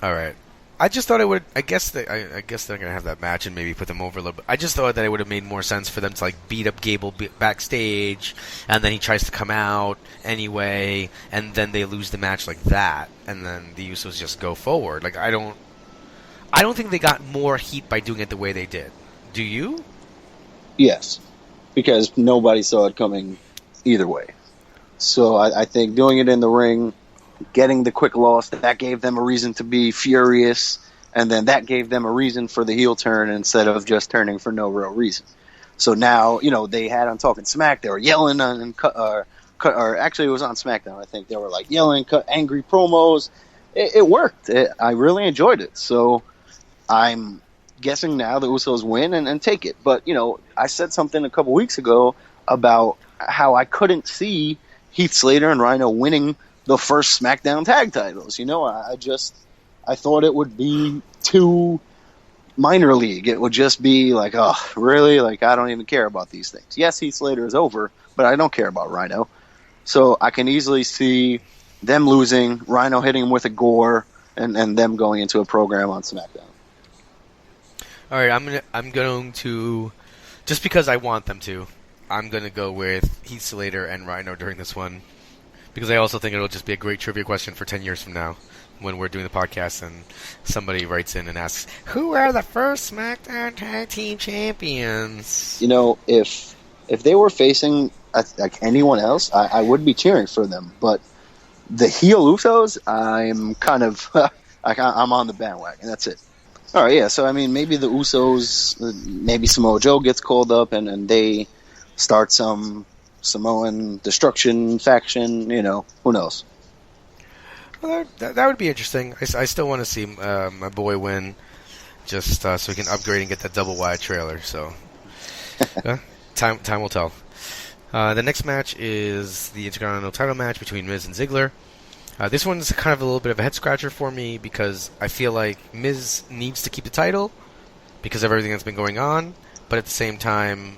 All right. I just thought it would. I guess they're going to have that match and maybe put them over a little bit. I just thought that it would have made more sense for them to beat up Gable backstage, and then he tries to come out anyway, and then they lose the match like that, and then the Usos just go forward. I don't think they got more heat by doing it the way they did. Do you? Yes, because nobody saw it coming either way. So I think doing it in the ring, getting the quick loss, that gave them a reason to be furious, and then that gave them a reason for the heel turn instead of just turning for no real reason. So now, they had on Talking Smack, they were yelling or actually it was on Smackdown, I think. They were yelling, cut angry promos. It worked. I really enjoyed it. So I'm guessing now the Usos win and take it. But, I said something a couple weeks ago about how I couldn't see Heath Slater and Rhino winning the first SmackDown tag titles. I thought it would be too minor league. It would just be oh, really? I don't even care about these things. Yes, Heath Slater is over, but I don't care about Rhino. So I can easily see them losing, Rhino hitting him with a gore, and them going into a program on SmackDown. All right, I'm going to, just because I want them to, I'm going to go with Heath Slater and Rhino during this one. Because I also think it'll just be a great trivia question for 10 years from now when we're doing the podcast and somebody writes in and asks, who are the first SmackDown Tag Team Champions? If they were facing anyone else, I would be cheering for them. But the heel Usos, I'm kind of I'm on the bandwagon. That's it. All right, yeah. So maybe the Usos, maybe Samoa Joe gets called up and they start some Samoan destruction faction, who knows? Well, that would be interesting. I still want to see my boy win, just so he can upgrade and get that double wide trailer. So, time will tell. The next match is the Intercontinental title match between Miz and Ziggler. This one's kind of a little bit of a head scratcher for me because I feel like Miz needs to keep the title because of everything that's been going on, but at the same time,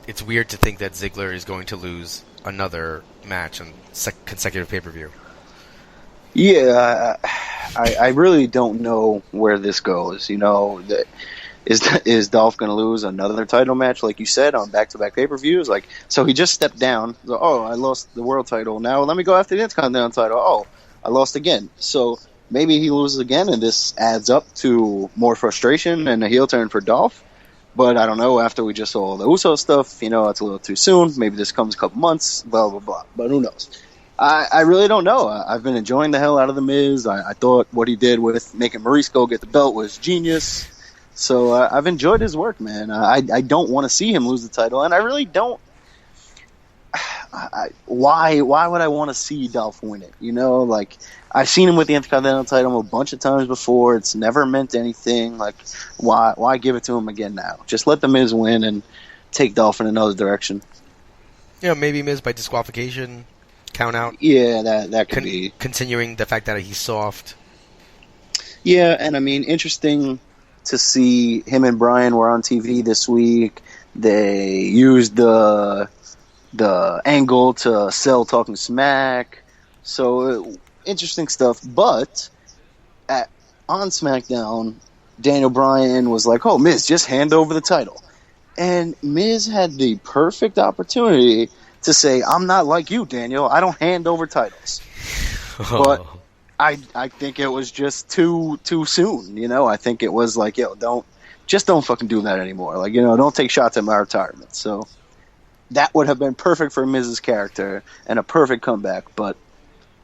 it's weird to think that Ziggler is going to lose another match on consecutive pay-per-view. Yeah, I really don't know where this goes. Is Dolph going to lose another title match, like you said, on back-to-back pay-per-views? So he just stepped down. Oh, I lost the world title. Now let me go after the Intercontinental title. Oh, I lost again. So maybe he loses again, and this adds up to more frustration and a heel turn for Dolph. But I don't know, after we just saw the Uso stuff, it's a little too soon. Maybe this comes a couple months, blah, blah, blah. But who knows? I really don't know. I've been enjoying the hell out of The Miz. I thought what he did with making Maurice get the belt was genius. So I've enjoyed his work, man. I don't want to see him lose the title, and I really don't. Why would I want to see Dolph win it? I've seen him with the Intercontinental title a bunch of times before. It's never meant anything. Why give it to him again now? Just let the Miz win and take Dolph in another direction. Yeah, maybe Miz by disqualification, count out. Yeah, that could be. Continuing the fact that he's soft. Yeah, and interesting to see him and Bryan were on TV this week. They used the the angle to Cell talking smack. So interesting stuff. But on SmackDown, Daniel Bryan was like, "Oh, Miz, just hand over the title." And Miz had the perfect opportunity to say, "I'm not like you, Daniel. I don't hand over titles." But I think it was just too soon. You know, I think it was like, "Yo, don't fucking do that anymore. Like, you know, don't take shots at my retirement." So that would have been perfect for Miz's character and a perfect comeback. But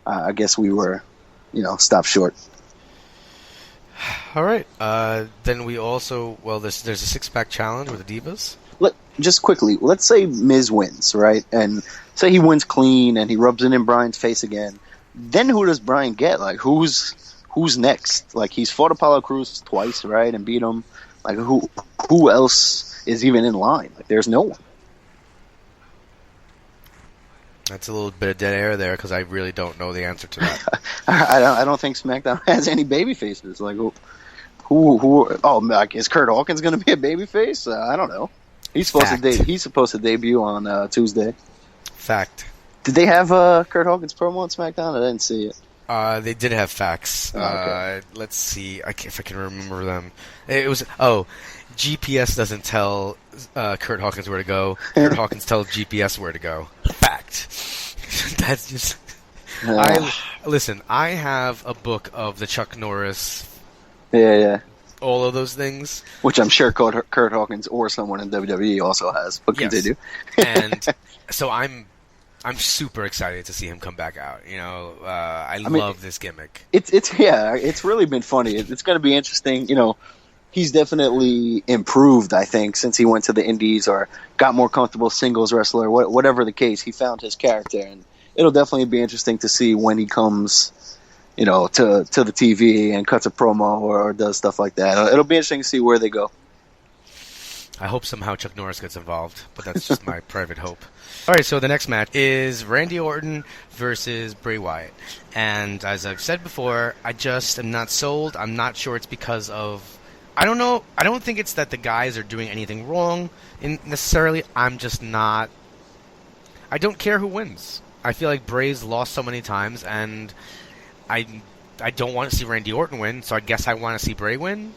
I guess we were, stopped short. All right. Then we also there's a 6-pack challenge with the Divas. Just quickly, let's say Miz wins, right? And say he wins clean and he rubs it in Bryan's face again. Then who does Bryan get? Like, who's next? Like, he's fought Apollo Crews twice, right, and beat him. Like, who else is even in line? Like, there's no one. That's a little bit of dead air there because I really don't know the answer to that. I don't think SmackDown has any baby faces. Like, who? Oh, like, is Kurt Hawkins going to be a baby face? I don't know. He's supposed to debut on Tuesday. Fact. Did they have Kurt Hawkins promo on SmackDown? I didn't see it. They did have facts. Okay. Let's see if I can remember them. It was GPS doesn't tell Kurt Hawkins where to go. Kurt Hawkins tells GPS where to go. Fact. That's just. Listen. I have a book of the Chuck Norris. Yeah. All of those things, which I'm sure Kurt Hawkins or someone in WWE also has. But continue. And so I'm super excited to see him come back out. You know, I love this gimmick. It's really been funny. It's going to be interesting. You know, he's definitely improved, I think, since he went to the Indies or got more comfortable singles wrestler. Whatever the case, he found his character, and it'll definitely be interesting to see when he comes, to the TV and cuts a promo or does stuff like that. It'll be interesting to see where they go. I hope somehow Chuck Norris gets involved, but that's just my private hope. All right, so the next match is Randy Orton versus Bray Wyatt. And as I've said before, I just am not sold. I'm not sure it's because of... I don't know. I don't think it's that the guys are doing anything wrong necessarily. I'm just not... I don't care who wins. I feel like Bray's lost so many times, and I don't want to see Randy Orton win, so I guess I want to see Bray win.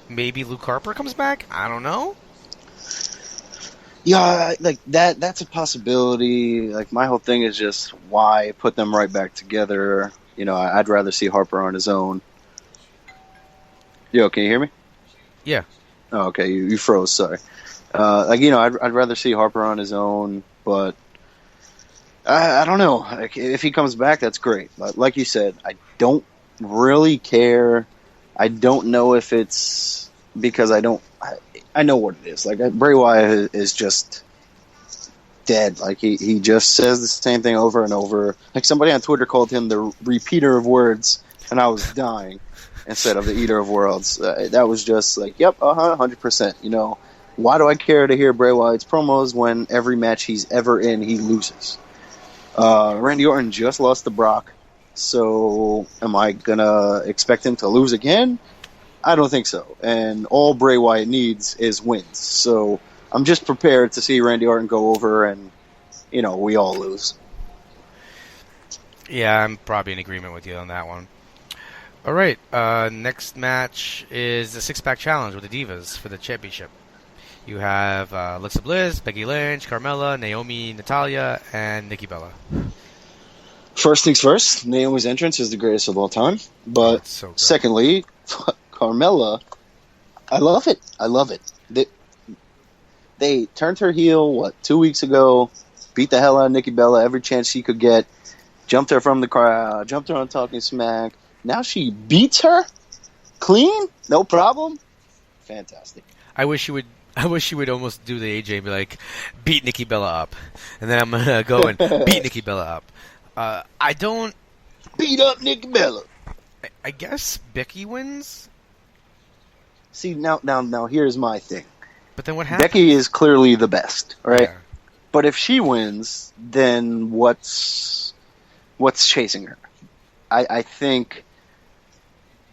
Maybe Luke Harper comes back? I don't know. Yeah, like that's a possibility. Like, my whole thing is just why put them right back together. I'd rather see Harper on his own. Yo, can you hear me? Yeah. Oh, okay, you froze, sorry. I'd rather see Harper on his own, but I don't know. Like, if he comes back, that's great. But like you said, I don't really care. I don't know if it's because I know what it is. Like, Bray Wyatt is just dead. Like, he just says the same thing over and over. Like, somebody on Twitter called him the repeater of words, and I was dying instead of the eater of worlds. That was just like, yep, 100%. Why do I care to hear Bray Wyatt's promos when every match he's ever in, he loses? Randy Orton just lost to Brock. So, am I going to expect him to lose again? I don't think so. And all Bray Wyatt needs is wins. So, I'm just prepared to see Randy Orton go over and, we all lose. Yeah, I'm probably in agreement with you on that one. All right, next match is the 6-pack challenge with the Divas for the championship. You have Alexa Bliss, Becky Lynch, Carmella, Naomi, Natalya, and Nikki Bella. First things first, Naomi's entrance is the greatest of all time. But secondly, Carmella, I love it. They turned her heel, 2 weeks ago, beat the hell out of Nikki Bella every chance she could get, jumped her from the crowd, jumped her on Talking Smack. Now she beats her clean, no problem. Fantastic. I wish you would almost do the AJ and be like, beat Nikki Bella up. And then I'm going to go and beat Nikki Bella up. I don't... Beat up Nikki Bella. I guess Becky wins? See, now here's my thing. But then what happens? Becky is clearly the best, right? Yeah. But if she wins, then what's chasing her? I think...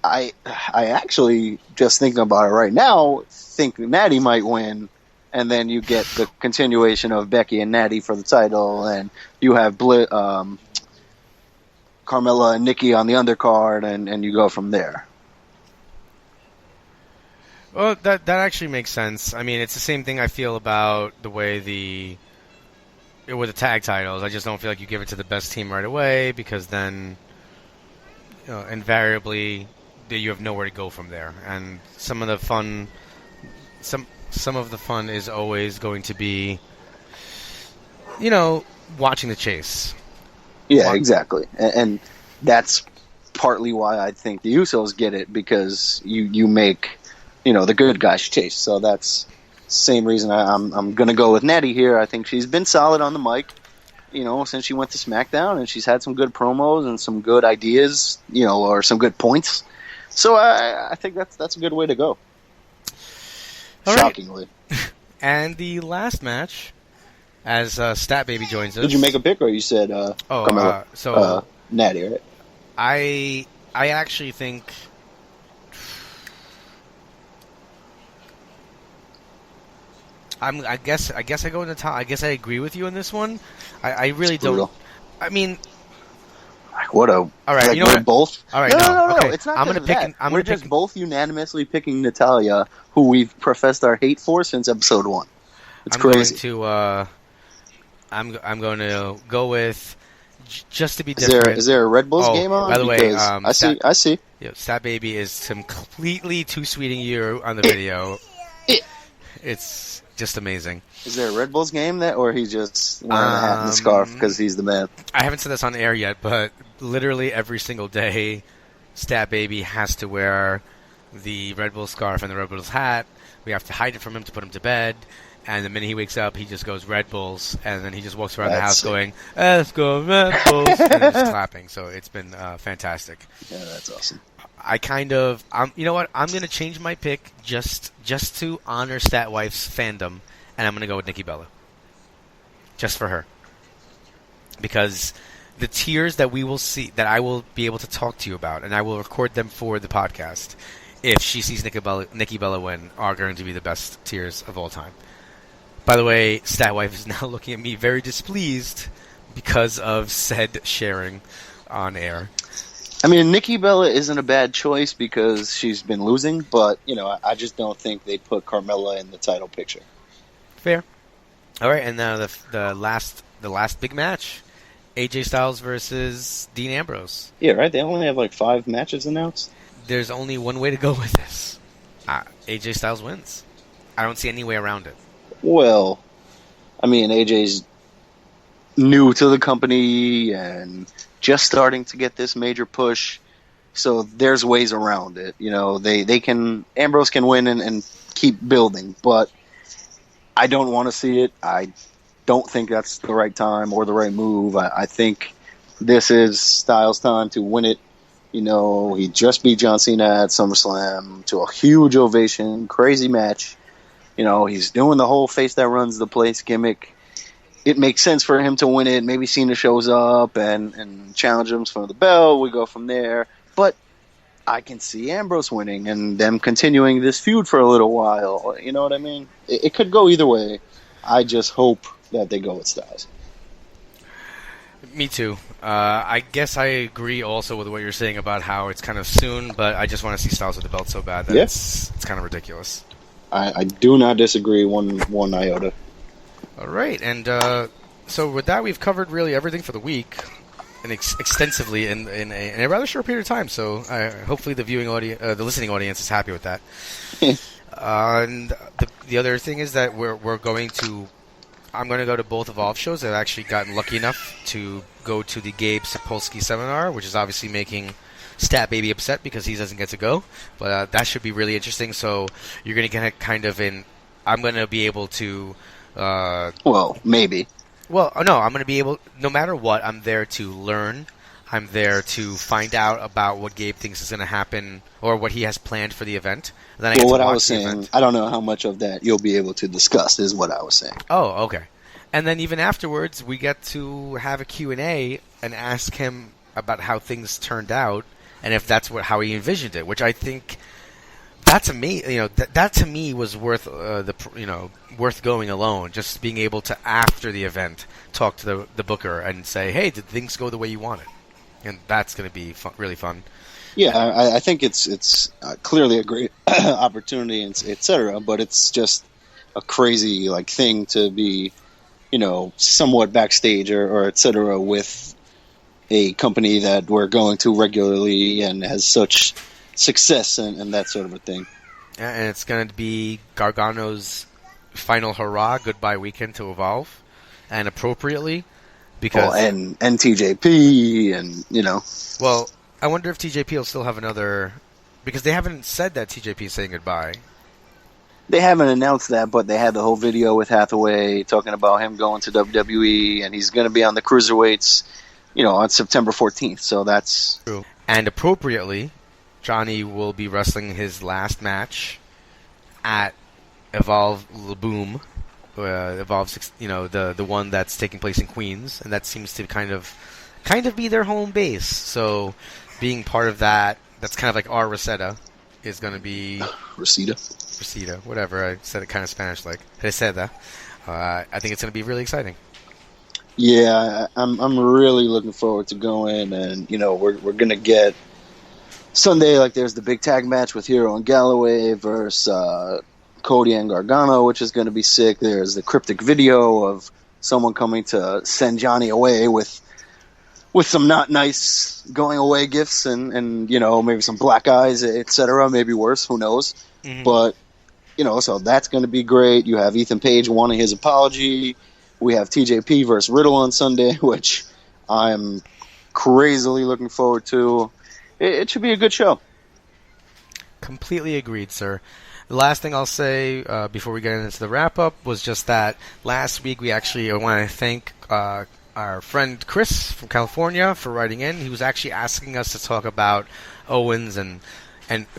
I actually, just thinking about it right now, think Natty might win and then you get the continuation of Becky and Natty for the title, and you have Carmella and Nikki on the undercard, and you go from there. Well, that actually makes sense. I mean, it's the same thing I feel about the way with the tag titles. I just don't feel like you give it to the best team right away, because then, invariably, you have nowhere to go from there. And some of the fun is always going to be, watching the chase. Yeah, exactly. And that's partly why I think the Usos get it, because you make, the good guys chase. So that's the same reason I'm going to go with Natty here. I think she's been solid on the mic, since she went to Smackdown, and she's had some good promos and some good ideas, or some good points. So I think that's a good way to go. All shockingly. Right. And the last match, as Stat Baby joins us. Did you make a pick, or you said Carmella? Natty, right? I actually think I guess I go in the top. I guess I agree with you on this one. I really don't. I mean, what a all right. like, You know we're what? both. All right, no. Okay. It's not. I'm gonna pick. We're just both unanimously picking Natalya, who we've professed our hate for since episode 1. It's crazy. I'm going to go with just to be different. Is there a Red Bulls game on? By the way, I see. Yeah, Stat Baby is completely too sweeting you on the video. It's just amazing. Is there a Red Bulls game or he's just wearing a hat and a scarf because he's the man? I haven't said this on air yet, but literally every single day, Stat Baby has to wear the Red Bull scarf and the Red Bulls hat. We have to hide it from him to put him to bed. And the minute he wakes up, he just goes Red Bulls, and then he just walks around the house going, "Let's go Red Bulls," and just clapping. So it's been fantastic. Yeah, that's awesome. You know what? I'm going to change my pick just to honor Statwife's fandom, and I'm going to go with Nikki Bella. Just for her. Because the tears that we will see, that I will be able to talk to you about, and I will record them for the podcast, if she sees Nikki Bella win, are going to be the best tears of all time. By the way, Statwife is now looking at me very displeased because of said sharing on air. I mean, Nikki Bella isn't a bad choice because she's been losing, but, I just don't think they put Carmella in the title picture. Fair. All right, and now the last big match, AJ Styles versus Dean Ambrose. Yeah, right? They only have 5 matches announced. There's only one way to go with this. AJ Styles wins. I don't see any way around it. Well, I mean, AJ's new to the company and just starting to get this major push, so there's ways around it. Ambrose can win and keep building, but I don't want to see it. I don't think that's the right time or the right move. I think this is Styles' time to win it. He just beat John Cena at SummerSlam to a huge ovation, crazy match. He's doing the whole face that runs the place gimmick. It makes sense for him to win it. Maybe Cena shows up and challenges him for the belt. We go from there. But I can see Ambrose winning and them continuing this feud for a little while. You know what I mean? It could go either way. I just hope that they go with Styles. Me too. I guess I agree also with what you're saying about how it's kind of soon, but I just want to see Styles with the belt so bad that it's kind of ridiculous. I do not disagree one iota. All right, and so with that, we've covered really everything for the week, and extensively in a rather short period of time. So hopefully the the listening audience is happy with that. And the other thing is that I'm going to go to both Evolve shows. I've actually gotten lucky enough to go to the Gabe Sapolsky seminar, which is obviously making Stat Baby upset because he doesn't get to go. But that should be really interesting. So you're going to get kind of I'm going to be able to... well, maybe. Well, no, I'm going to be able... No matter what, I'm there to learn. I'm there to find out about what Gabe thinks is going to happen or what he has planned for the event. And then what I was saying, I don't know how much of that you'll be able to discuss is what I was saying. Oh, okay. And then even afterwards, we get to have a Q&A and ask him about how things turned out and if that's how he envisioned it, which I think That to me, that to me was worth worth going alone. Just being able to, after the event, talk to the booker and say, "Hey, did things go the way you wanted?" And that's going to be really fun. Yeah, I think it's clearly a great opportunity, etc. But it's just a crazy thing to be, somewhat backstage or etc. with a company that we're going to regularly and has such success and that sort of a thing. And it's going to be Gargano's final hurrah goodbye weekend to Evolve, and appropriately because and TJP and Well, I wonder if TJP will still have another, because they haven't said that TJP is saying goodbye. They haven't announced that, but they had the whole video with Hathaway talking about him going to WWE, and he's going to be on the cruiserweights, on September 14th. So that's true. And appropriately, Johnny will be wrestling his last match at Evolve Boom, Evolve, the one that's taking place in Queens, and that seems to kind of be their home base. So, being part of that, that's kind of like our Reseda, is going to be Reseda, whatever. I said it kind of Spanish-like. Reseda. I think it's going to be really exciting. Yeah, I'm really looking forward to going, and we're going to get Sunday, there's the big tag match with Hero and Galloway versus Cody and Gargano, which is going to be sick. There's the cryptic video of someone coming to send Johnny away with some not nice going away gifts and maybe some black eyes, etc. Maybe worse, who knows? Mm-hmm. But so that's going to be great. You have Ethan Page wanting his apology. We have TJP versus Riddle on Sunday, which I'm crazily looking forward to. It should be a good show. Completely agreed, sir. The last thing I'll say before we get into the wrap-up was just that last week I want to thank our friend Chris from California for writing in. He was actually asking us to talk about Owens, and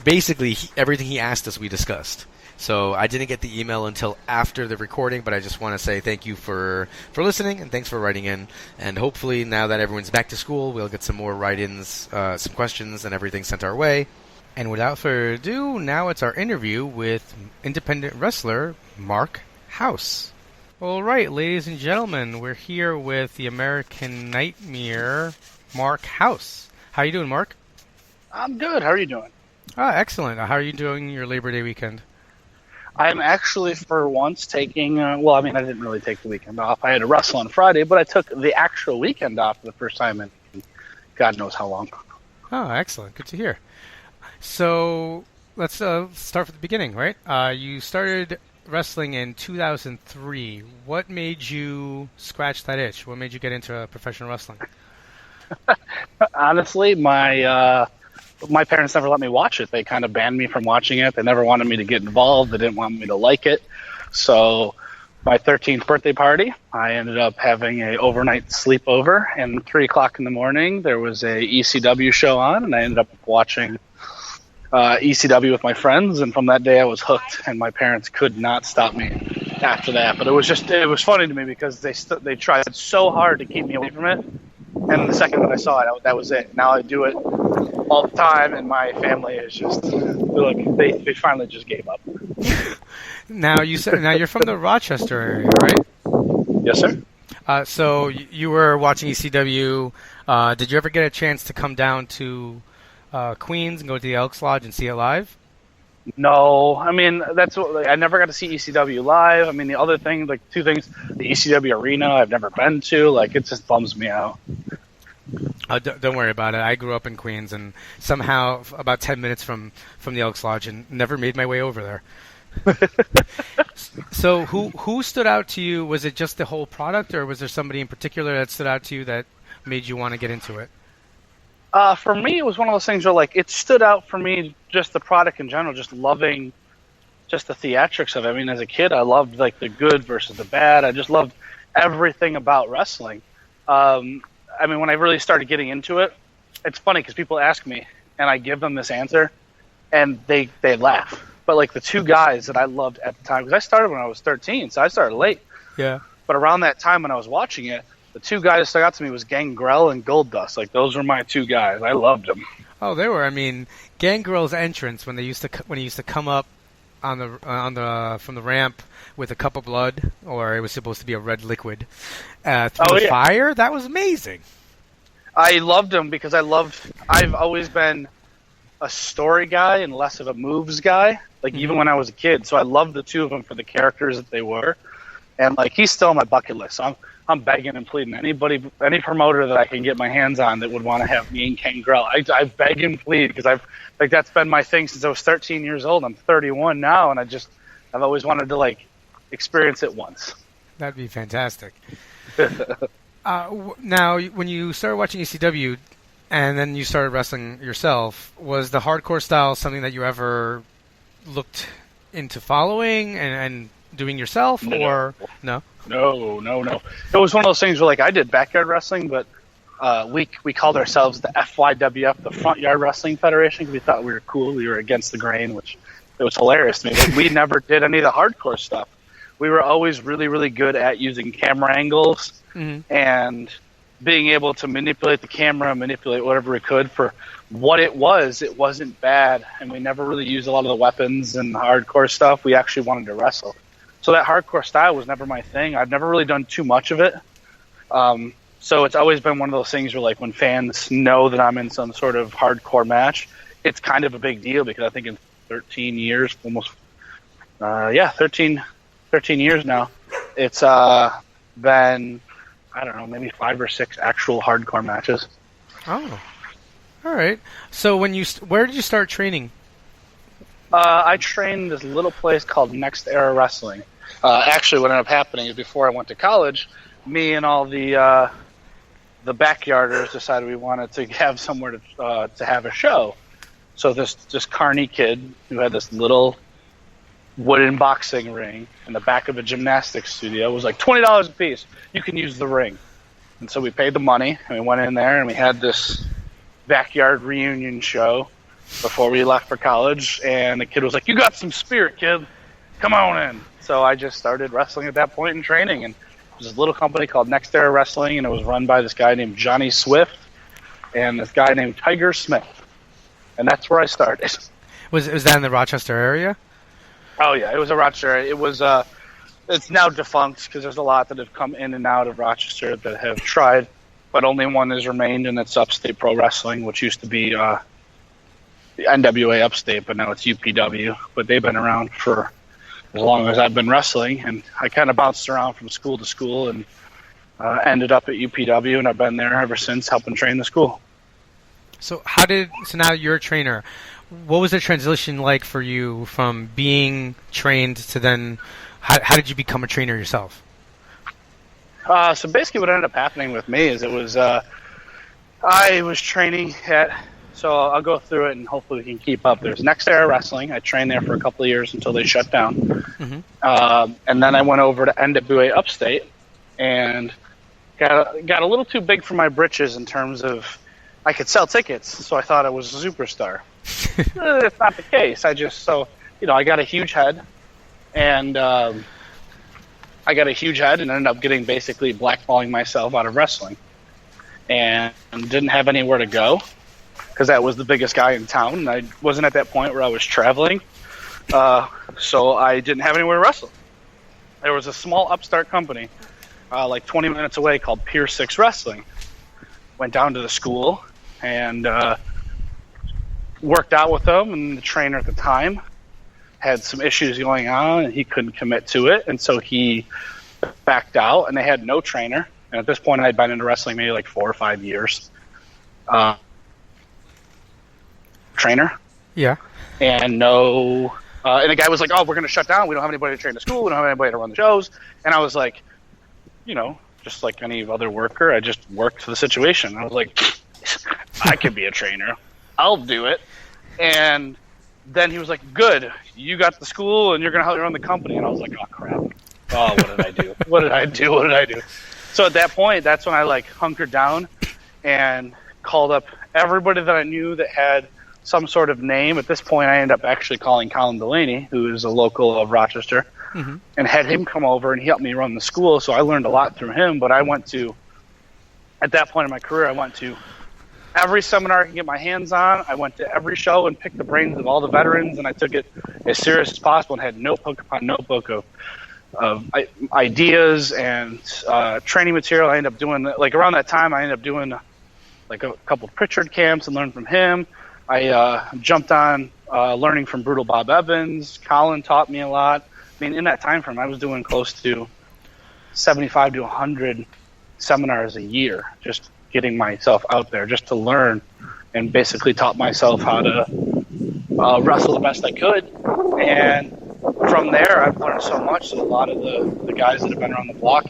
basically everything he asked us we discussed. So I didn't get the email until after the recording, but I just want to say thank you for listening, and thanks for writing in. And hopefully now that everyone's back to school, we'll get some more write-ins, some questions, and everything sent our way. And without further ado, now it's our interview with independent wrestler Marc Hauss. All right, ladies and gentlemen, we're here with the American Nightmare, Marc Hauss. How you doing, Marc? I'm good. How are you doing? Excellent. How are you doing your Labor Day weekend? I'm actually, for once, taking... I didn't really take the weekend off. I had to wrestle on Friday, but I took the actual weekend off for the first time in God knows how long. Oh, excellent. Good to hear. So, let's start from the beginning, right? You started wrestling in 2003. What made you scratch that itch? What made you get into professional wrestling? Honestly, my parents never let me watch it. They kind of banned me from watching it. They never wanted me to get involved. They didn't want me to like it. So my 13th birthday party, I ended up having an overnight sleepover, and 3 o'clock in the morning there was a ECW show on, and I ended up watching ECW with my friends, and from that day I was hooked, and my parents could not stop me after that. But it was funny to me because they tried so hard to keep me away from it, and the second that I saw it, that was it. Now I do it all the time, and my family is just they finally just gave up. Now you're from the Rochester area, right? Yes, sir. So you were watching ECW. Did you ever get a chance to come down to Queens and go to the Elks Lodge and see it live? No, I never got to see ECW live. The other thing, two things, the ECW arena I've never been to. It just bums me out. Don't worry about it. I grew up in Queens, and somehow about 10 minutes from the Elks Lodge, and never made my way over there. So who stood out to you? Was it just the whole product, or was there somebody in particular that stood out to you that made you want to get into it? For me, it was one of those things where it stood out for me, just the product in general, just loving just the theatrics of it. As a kid, I loved the good versus the bad. I just loved everything about wrestling. When I really started getting into it, it's funny because people ask me, and I give them this answer, and they laugh. But the two guys that I loved at the time, because I started when I was 13, so I started late. Yeah. But around that time when I was watching it, the two guys that stuck out to me was Gangrel and Goldust. Those were my two guys. I loved them. Oh, they were. I mean, Gangrel's entrance when he used to come up on the from the ramp with a cup of blood, or it was supposed to be a red liquid through the fire. That was amazing. I loved him because I've always been a story guy and less of a moves guy. Like even when I was a kid, so I loved the two of them for the characters that they were, and like he's still on my bucket list. So I'm begging and pleading any promoter that I can get my hands on that would want to have me and Gangrel. I beg and plead because that's been my thing since I was 13 years old. I'm 31 now, and I've always wanted to like experience it once. That'd be fantastic. Now, when you started watching ECW, and then you started wrestling yourself, was the hardcore style something that you ever looked into following and doing yourself, or no? No. It was one of those things where like I did backyard wrestling, but we called ourselves the FYWF, the Front Yard Wrestling Federation, because we thought we were cool. We were against the grain, which it was hilarious to me. Like, we never did any of the hardcore stuff. We were always really, really good at using camera angles and being able to manipulate the camera, manipulate whatever we could for what it was. It wasn't bad, and we never really used a lot of the weapons and the hardcore stuff. We actually wanted to wrestle. So that hardcore style was never my thing. I've never really done too much of it. So it's always been one of those things where, like, when fans know that I'm in some sort of hardcore match, it's kind of a big deal because I think in 13 years, 13 years now, it's been, I don't know, maybe 5 or 6 actual hardcore matches. Oh, all right. So where did you start training? I trained in this little place called Next Era Wrestling. Actually, what ended up happening is before I went to college, me and all the backyarders decided we wanted to have somewhere to have a show. So this carny kid who had this little wooden boxing ring in the back of a gymnastics studio was like $20 a piece. You can use the ring. And so we paid the money, and we went in there, and we had this backyard reunion show before we left for college. And the kid was like, "You got some spirit, kid. Come on in." So I just started wrestling at that point in training. And it was this little company called Next Era Wrestling, and it was run by this guy named Johnny Swift and this guy named Tiger Smith. And that's where I started. Was that in the Rochester area? Oh yeah, it was a Rochester. It was it's now defunct because there's a lot that have come in and out of Rochester that have tried, but only one has remained, and it's Upstate Pro Wrestling, which used to be the NWA Upstate, but now it's UPW. But they've been around for as long as I've been wrestling, and I kind of bounced around from school to school and ended up at UPW, and I've been there ever since, helping train the school. So now you're a trainer. What was the transition like for you from being trained to then, how did you become a trainer yourself? So basically what ended up happening with me is I was training so I'll go through it and hopefully we can keep up. There's Next Era Wrestling. I trained there for a couple of years until they shut down. Mm-hmm. And then I went over to NWA Upstate and got a little too big for my britches in terms of I could sell tickets, so I thought I was a superstar. That's not the case. I got a huge head, and ended up getting basically blackballing myself out of wrestling, and didn't have anywhere to go because that was the biggest guy in town, and I wasn't at that point where I was traveling, so I didn't have anywhere to wrestle. There was a small upstart company, like 20 minutes away, called Pier 6 Wrestling. Went down to the school and worked out with them, and the trainer at the time had some issues going on, and he couldn't commit to it, and so he backed out, and they had no trainer. And at this point, I had been into wrestling maybe like 4 or 5 years. Trainer. Yeah. And and the guy was like, "Oh, we're going to shut down. We don't have anybody to train the school. We don't have anybody to run the shows." And I was like, just like any other worker, I just worked the situation. I was like, I could be a trainer. I'll do it. And then he was like, "Good, you got the school and you're going to help run the company." And I was like, "Oh, crap. Oh, what did I do? What did I do? So at that point, that's when I hunkered down and called up everybody that I knew that had some sort of name. At this point, I ended up actually calling Colin Delaney, who is a local of Rochester, mm-hmm. and had him come over and he helped me run the school. So I learned a lot through him. But at that point in my career, I went to every seminar I can get my hands on. I went to every show and picked the brains of all the veterans, and I took it as serious as possible and had notebook upon notebook of ideas and training material. I ended up doing, like around that time, I ended up doing like a couple of Pritchard camps and learned from him. I jumped on learning from Brutal Bob Evans. Colin taught me a lot. I mean, in that time frame, I was doing close to 75 to 100 seminars a year, just getting myself out there just to learn, and basically taught myself how to wrestle the best I could. And from there, I've learned so much that a lot of the guys that have been around the block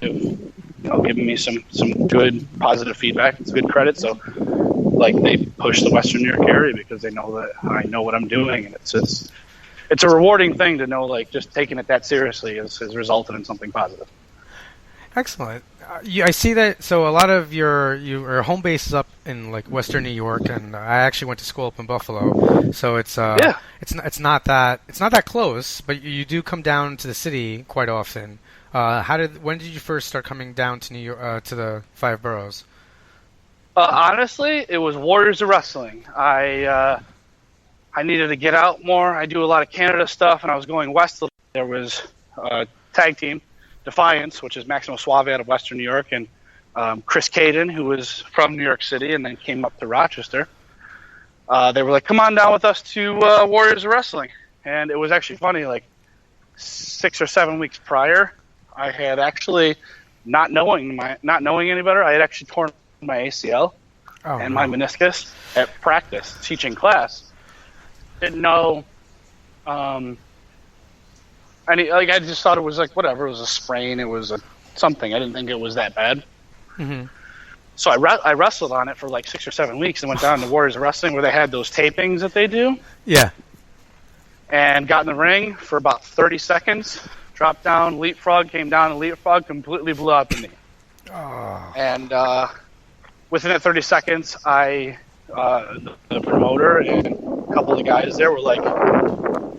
have given me some good, positive feedback. It's good credit. So, like, they push the Western New York area because they know that I know what I'm doing, and it's a rewarding thing to know, like, just taking it that seriously has resulted in something positive. Excellent. I see that. So a lot of your home base is up in like Western New York, and I actually went to school up in Buffalo. So it's not that close, but you do come down to the city quite often. When did you first start coming down to New York, to the five boroughs? Honestly, it was Warriors of Wrestling. I needed to get out more. I do a lot of Canada stuff, and I was going west. There was a tag team, Defiance, which is Maximo Suave out of Western New York, and Chris Caden, who was from New York City and then came up to Rochester. They were like, come on down with us to Warriors of Wrestling. And it was actually funny, like 6 or 7 weeks prior, I had actually, not knowing any better, I had actually torn my ACL and my meniscus at practice, teaching class. Didn't know... I just thought it was like, whatever, it was a sprain, it was something. I didn't think it was that bad. Mm-hmm. So I wrestled on it for like 6 or 7 weeks and went down to Warriors of Wrestling where they had those tapings that they do. Yeah. And got in the ring for about 30 seconds, dropped down, leapfrog, came down, and leapfrog, completely blew out the knee. Oh. And within that 30 seconds, the promoter and a couple of the guys there were like,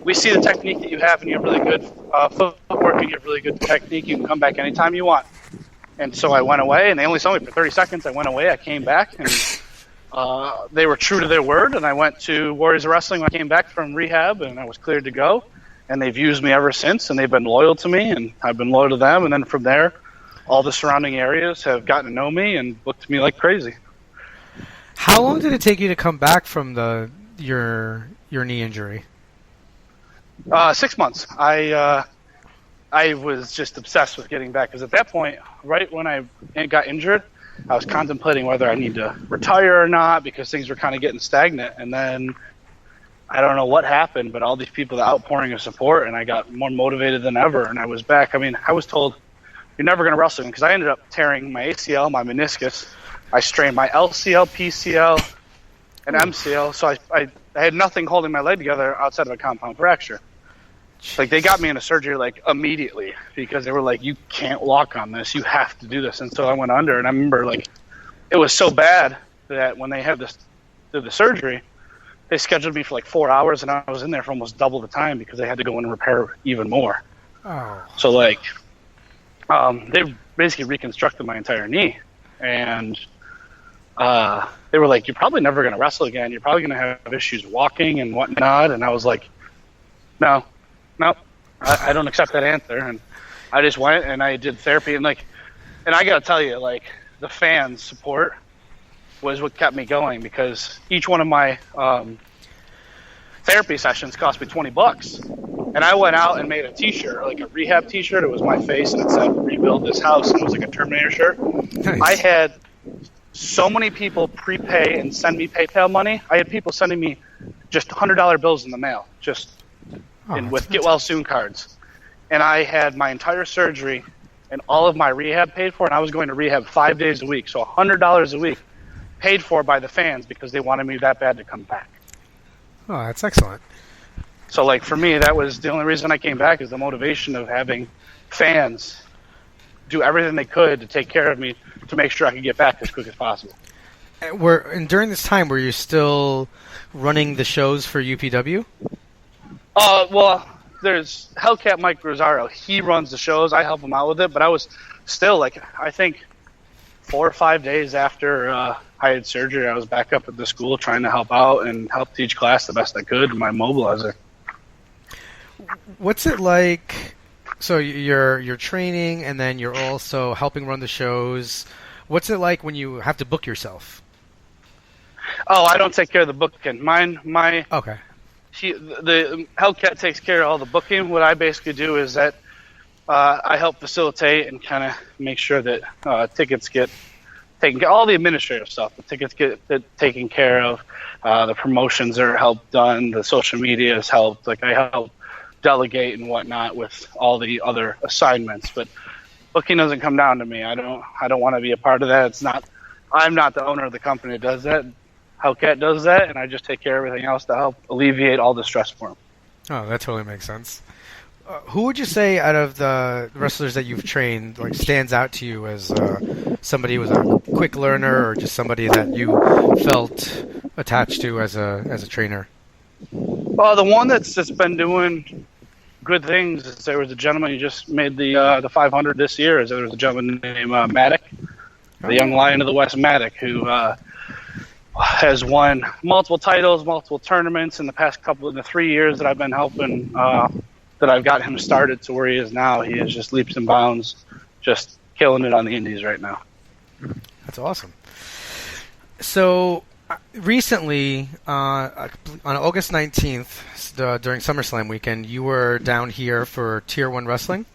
we see the technique that you have, and you have really good footwork, and you have really good technique. You can come back anytime you want. And so I went away, and they only saw me for 30 seconds. I went away. I came back, and they were true to their word. And I went to Warriors of Wrestling when I came back from rehab, and I was cleared to go. And they've used me ever since, and they've been loyal to me, and I've been loyal to them. And then from there, all the surrounding areas have gotten to know me and booked me like crazy. How long did it take you to come back from your knee injury? 6 months. I was just obsessed with getting back because at that point, right when I got injured, I was contemplating whether I need to retire or not because things were kind of getting stagnant. And then I don't know what happened, but all these people, the outpouring of support, and I got more motivated than ever. And I was back. I mean, I was told, you're never going to wrestle because I ended up tearing my ACL, my meniscus. I strained my LCL, PCL, and MCL. So I had nothing holding my leg together outside of a compound fracture. Like, they got me into surgery, like, immediately because they were like, you can't walk on this. You have to do this. And so I went under, and I remember, like, it was so bad that when they had did the surgery, they scheduled me for, like, 4 hours, and I was in there for almost double the time because they had to go in and repair even more. Oh. So, like, they basically reconstructed my entire knee. And they were like, you're probably never going to wrestle again. You're probably going to have issues walking and whatnot. And I was like, no, I don't accept that answer. And I just went and I did therapy. And I got to tell you, like, the fans' support was what kept me going because each one of my therapy sessions cost me $20. And I went out and made a T-shirt, like a rehab T-shirt. It was my face and it said, rebuild this house. And it was like a Terminator shirt. Nice. I had so many people prepay and send me PayPal money. I had people sending me just $100 bills in the mail, just with Get Well Soon cards. And I had my entire surgery and all of my rehab paid for, and I was going to rehab 5 days a week. So $100 a week paid for by the fans because they wanted me that bad to come back. Oh, that's excellent. So, like, for me, that was the only reason I came back is the motivation of having fans do everything they could to take care of me to make sure I could get back as quick as possible. And during this time, were you still running the shows for UPW? Well, there's Hellcat Mike Rosario. He runs the shows. I help him out with it. But I was still, like, I think 4 or 5 days after I I had surgery, I was back up at the school trying to help out and help teach class the best I could. My mobilizer. What's it like? So you're training, and then you're also helping run the shows. What's it like when you have to book yourself? Oh, I don't take care of the booking. Okay. The Hellcat takes care of all the booking. What I basically do is that I help facilitate and kind of make sure that tickets get taken care of, all the administrative stuff. The tickets get taken care of. The promotions are helped done. The social media is helped. Like, I help delegate and whatnot with all the other assignments. But booking doesn't come down to me. I don't want to be a part of that. I'm not the owner of the company that does that. Hellcat does that, and I just take care of everything else to help alleviate all the stress for him. Oh, that totally makes sense. Who would you say out of the wrestlers that you've trained stands out to you as somebody who was a quick learner, or just somebody that you felt attached to as a trainer? Well, the one that's been doing good things is there was a gentleman who just made the 500 this year. There was a gentleman named Maddock, the young lion of the West Maddock, who has won multiple titles, multiple tournaments in the 3 years that I've been helping. That I've got him started to where he is now. He is just leaps and bounds, just killing it on the indies right now. That's awesome. So recently, on August 19th, during SummerSlam weekend, you were down here for Tier 1 Wrestling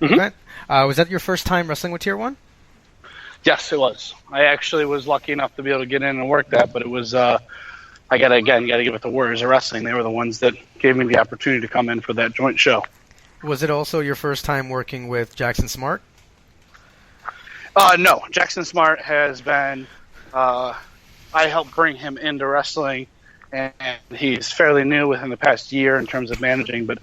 event. Was that your first time wrestling with Tier 1? Yes, it was. I actually was lucky enough to be able to get in and work that, but it was... I gotta give it to Warriors of Wrestling. They were the ones that gave me the opportunity to come in for that joint show. Was it also your first time working with Jackson Smart? No. Jackson Smart has been... I helped bring him into wrestling, and he's fairly new within the past year in terms of managing, but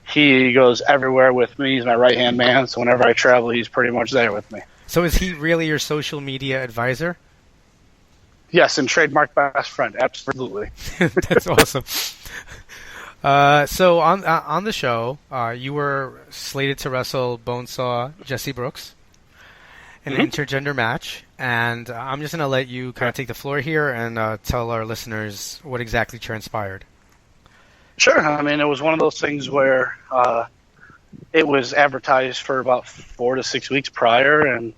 he goes everywhere with me. He's my right-hand man, so whenever I travel, he's pretty much there with me. So is he really your social media advisor? Yes, and trademark best friend, absolutely. That's awesome. So on the show, you were slated to wrestle Bonesaw Jesse Brooks in an intergender match, and I'm just going to let you kind of take the floor here and tell our listeners what exactly transpired. Sure. I mean, it was one of those things where it was advertised for about 4 to 6 weeks prior, and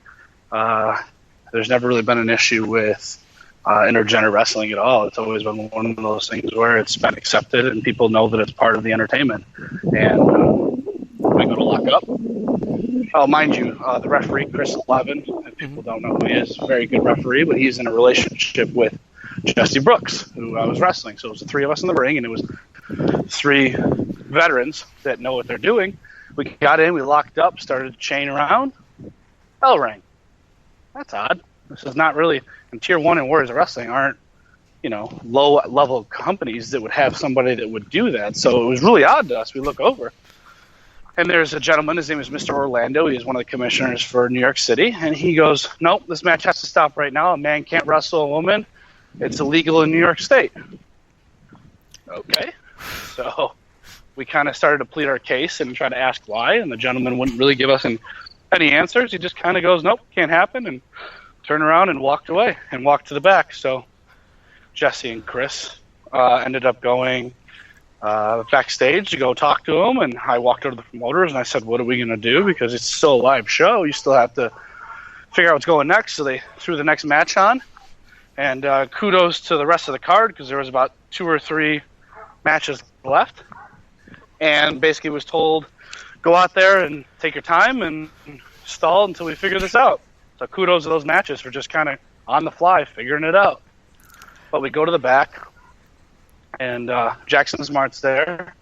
there's never really been an issue with intergender wrestling at all. It's always been one of those things where it's been accepted and people know that it's part of the entertainment. And we go to lock up. Oh, mind you, the referee, Chris Levin, if people don't know who he is, a very good referee, but he's in a relationship with Jesse Brooks, who I was wrestling. So it was the three of us in the ring, and it was 3 veterans that know what they're doing. We got in, we locked up, started to chain around. Bell rang. That's odd. This is not really, and Tier 1 and Warriors of Wrestling aren't, low-level companies that would have somebody that would do that. So it was really odd to us. We look over, and there's a gentleman. His name is Mr. Orlando. He's one of the commissioners for New York City, and he goes, "Nope, this match has to stop right now. A man can't wrestle a woman. It's illegal in New York State." Okay. So we kind of started to plead our case and try to ask why, and the gentleman wouldn't really give us any answers. He just kind of goes, "Nope, can't happen," and turned around and walked away and walked to the back. So Jesse and Chris ended up going backstage to go talk to him, and I walked over to the promoters and I said, "What are we going to do? Because it's still a live show. You still have to figure out what's going next." So they threw the next match on, and kudos to the rest of the card because there was about 2 or 3 matches left, and basically was told, go out there and take your time and stall until we figure this out. So kudos to those matches for just kind of on the fly figuring it out. But we go to the back, and Jackson Smart's there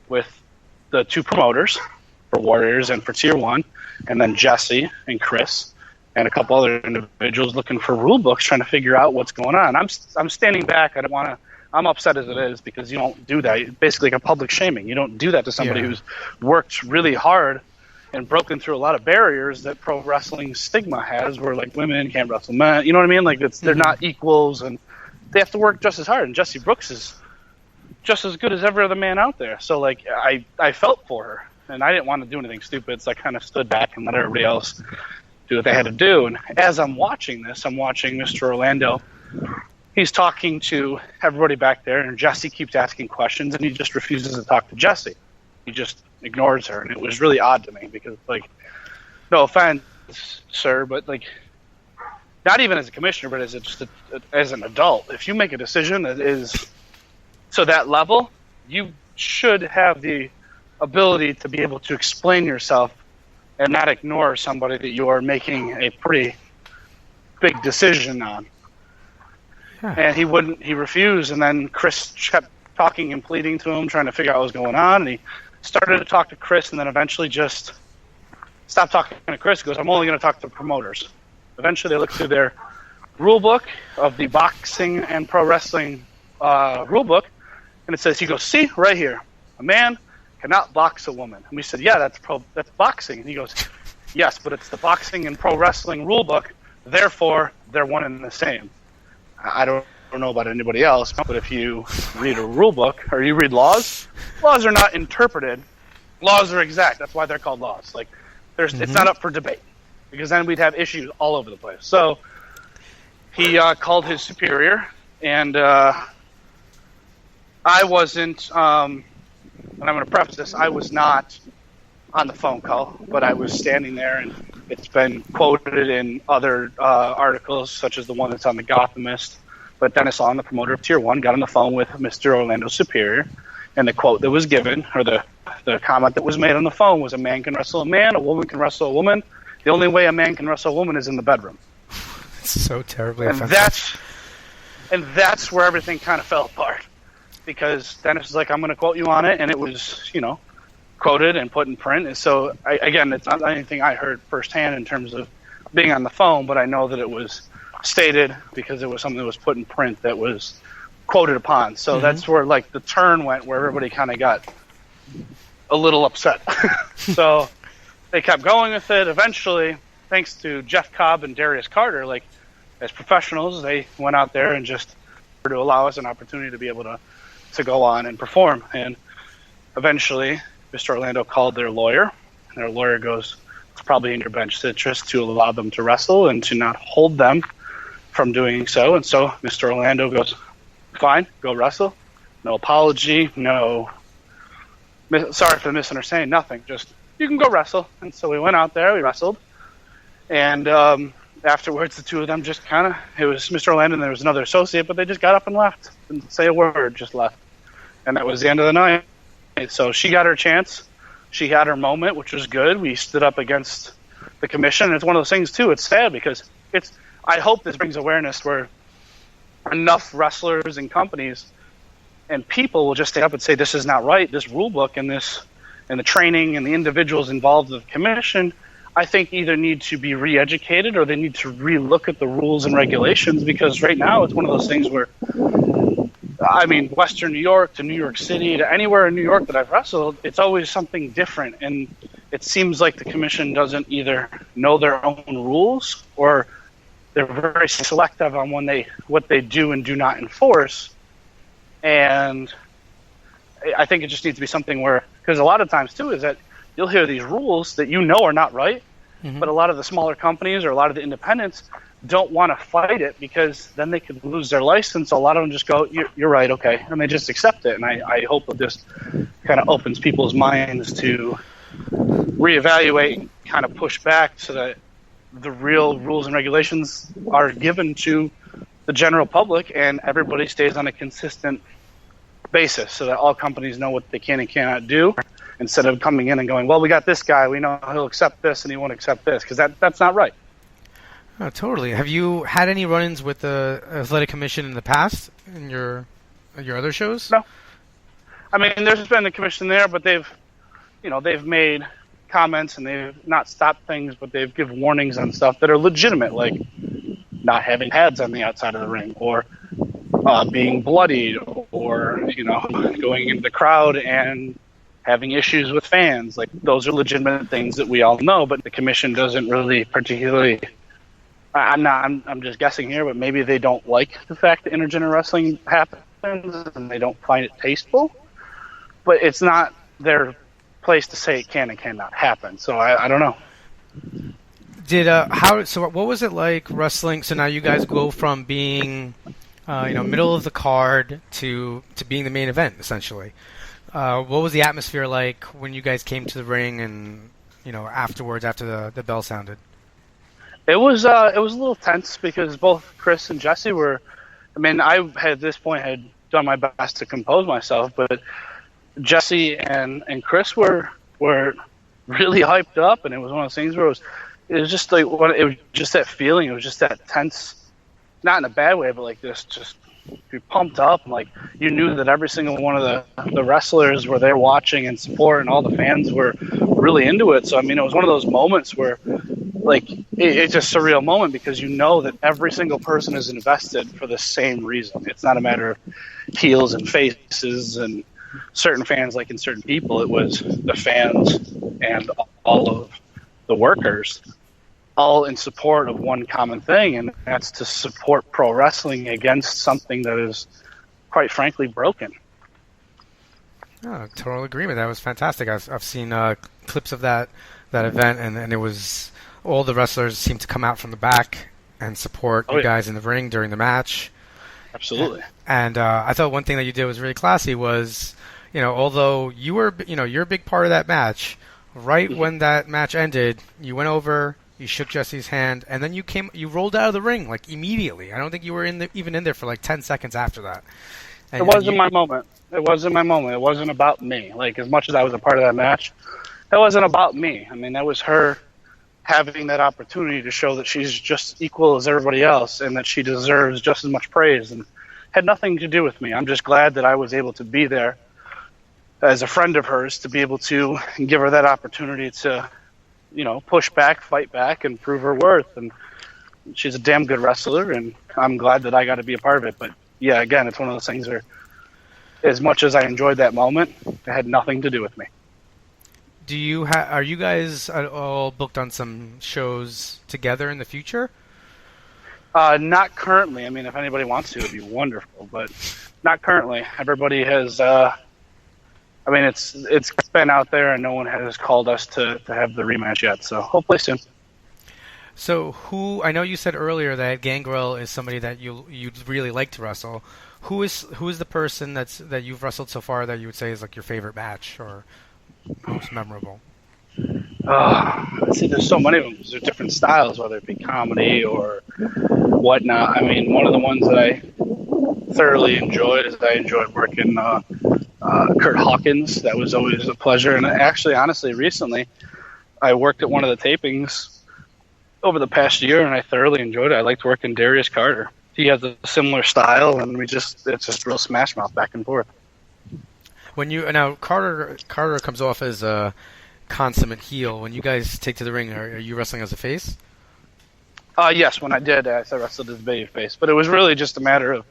with the 2 promoters for Warriors and for Tier 1, and then Jesse and Chris and a couple other individuals looking for rule books, trying to figure out what's going on. I'm standing back. I don't want to. I'm upset as it is because you don't do that. It's basically like a public shaming. You don't do that to somebody who's worked really hard and broken through a lot of barriers that pro wrestling stigma has, where like women can't wrestle men. You know what I mean? Like they're not equals, and they have to work just as hard. And Jesse Brooks is just as good as every other man out there. So like I felt for her, and I didn't want to do anything stupid, so I kind of stood back and let everybody else do what they had to do. And as I'm watching this, I'm watching Mr. Orlando. He's talking to everybody back there, and Jesse keeps asking questions, and he just refuses to talk to Jesse. He just ignores her, and it was really odd to me because, like, no offense, sir, but, like, not even as a commissioner, but as an adult, if you make a decision that is to that level, you should have the ability to be able to explain yourself and not ignore somebody that you are making a pretty big decision on. And he refused, and then Chris kept talking and pleading to him, trying to figure out what was going on, and he started to talk to Chris, and then eventually just stopped talking to Chris. He goes, I'm only going to talk to promoters. Eventually they looked through their rule book of the boxing and pro wrestling rule book, and it says, he goes, see, right here, a man cannot box a woman. And we said, yeah, that's boxing. And he goes, yes, but it's the boxing and pro wrestling rule book, therefore they're one and the same. I don't know about anybody else, but if you read a rule book or you read laws are not interpreted. Laws are exact. That's why they're called laws. Like, it's not up for debate, because then we'd have issues all over the place. So he called his superior, and I wasn't. And I'm going to preface this: I was not on the phone call, but I was standing there, and it's been quoted in other articles, such as the one that's on the Gothamist. But Dennis Long, the promoter of Tier 1, got on the phone with Mr. Orlando's superior, and the quote that was given, or the comment that was made on the phone was, a man can wrestle a man, a woman can wrestle a woman. The only way a man can wrestle a woman is in the bedroom. It's so terribly offensive. And that's where everything kind of fell apart. Because Dennis was like, I'm going to quote you on it, and it was, quoted and put in print. And so, again, it's not anything I heard firsthand in terms of being on the phone, but I know that it was stated because it was something that was put in print that was quoted upon. So that's where, like, the turn went, where everybody kind of got a little upset. So they kept going with it. Eventually, thanks to Jeff Cobb and Darius Carter, like, as professionals, they went out there and just to allow us an opportunity to be able to go on and perform. And eventually, Mr. Orlando called their lawyer, and their lawyer goes, it's probably in your bench interest to allow them to wrestle and to not hold them from doing so. And so Mr. Orlando goes, fine, go wrestle. No apology, no, sorry for the misunderstanding, nothing. Just, you can go wrestle. And so we went out there, we wrestled. And afterwards, the two of them just kind of, it was Mr. Orlando and there was another associate, but they just got up and left. Didn't say a word, just left. And that was the end of the night. So she got her chance. She had her moment, which was good. We stood up against the commission. And it's one of those things, too. It's sad because I hope this brings awareness where enough wrestlers and companies and people will just stay up and say, this is not right. This rule book and the training and the individuals involved with the commission, I think either need to be re-educated or they need to re-look at the rules and regulations, because right now it's one of those things where, I mean, Western New York to New York City to anywhere in New York that I've wrestled, it's always something different. And it seems like the commission doesn't either know their own rules or they're very selective on what they do and do not enforce. And I think it just needs to be something where, because a lot of times too is that you'll hear these rules that are not right, but a lot of the smaller companies or a lot of the independents don't want to fight it because then they could lose their license. A lot of them just go, you're right, okay, and they just accept it. And I hope that this kind of opens people's minds to reevaluate and kind of push back so that the real rules and regulations are given to the general public and everybody stays on a consistent basis so that all companies know what they can and cannot do, instead of coming in and going, well, we got this guy, we know he'll accept this and he won't accept this, because that's not right. Oh, totally. Have you had any run-ins with the Athletic Commission in the past in your other shows? No. I mean, there's been a commission there, but they've made comments and they've not stopped things, but they've given warnings on stuff that are legitimate, like not having pads on the outside of the ring, or being bloodied, or going into the crowd and having issues with fans. Like, those are legitimate things that we all know, but the commission doesn't really particularly. I'm just guessing here, but maybe they don't like the fact that intergender wrestling happens and they don't find it tasteful. But it's not their place to say it can and cannot happen. So I don't know. Did how? So what was it like wrestling? So now you guys go from being, middle of the card to being the main event essentially. What was the atmosphere like when you guys came to the ring and afterwards after the bell sounded? It was a little tense because both Chris and Jesse were. I mean, I at this point had done my best to compose myself, but Jesse and Chris were really hyped up, and it was one of those things where it was just like it was just that feeling. It was just that tense, not in a bad way, but like this, just you're pumped up, and like you knew that every single one of the wrestlers were there watching and support, and all the fans were really into it. So I mean, it was one of those moments where, like, it's a surreal moment because you know that every single person is invested for the same reason. It's not a matter of heels and faces and certain fans liking certain people. It was the fans and all of the workers all in support of one common thing, and that's to support pro wrestling against something that is, quite frankly, broken. Oh, total agreement. That was fantastic. I've seen clips of that event, and it was all the wrestlers seemed to come out from the back and support you guys in the ring during the match. Absolutely. And I thought one thing that you did was really classy was, although you were, you're a big part of that match, right when that match ended, you went over, you shook Jesse's hand, and then you rolled out of the ring, like, immediately. I don't think you were even in there for, like, 10 seconds after that. And, it wasn't my moment. It wasn't my moment. It wasn't about me. Like, as much as I was a part of that match, it wasn't about me. I mean, that was her having that opportunity to show that she's just equal as everybody else and that she deserves just as much praise, and had nothing to do with me. I'm just glad that I was able to be there as a friend of hers to be able to give her that opportunity to, push back, fight back, and prove her worth. And she's a damn good wrestler, and I'm glad that I got to be a part of it. But yeah, again, it's one of those things where, as much as I enjoyed that moment, it had nothing to do with me. Are you guys all booked on some shows together in the future? Not currently. I mean, if anybody wants to, it'd be wonderful, but not currently. Everybody has. It's been out there, and no one has called us to have the rematch yet. So hopefully soon. So I know you said earlier that Gangrel is somebody that you'd really like to wrestle. Who is the person that you've wrestled so far that you would say is like your favorite match or most memorable? See, there's so many of them because they're different styles, whether it be comedy or whatnot. I mean, one of the ones that I thoroughly enjoyed is I enjoyed working Kurt Hawkins. That was always a pleasure. And actually, honestly, recently, I worked at one of the tapings over the past year, and I thoroughly enjoyed it. I liked working Darius Carter. He has a similar style, and it's just real smash mouth back and forth. Now Carter comes off as a consummate heel. When you guys take to the ring, are you wrestling as a face? Yes, when I did, I wrestled as a baby face, but it was really just a matter of.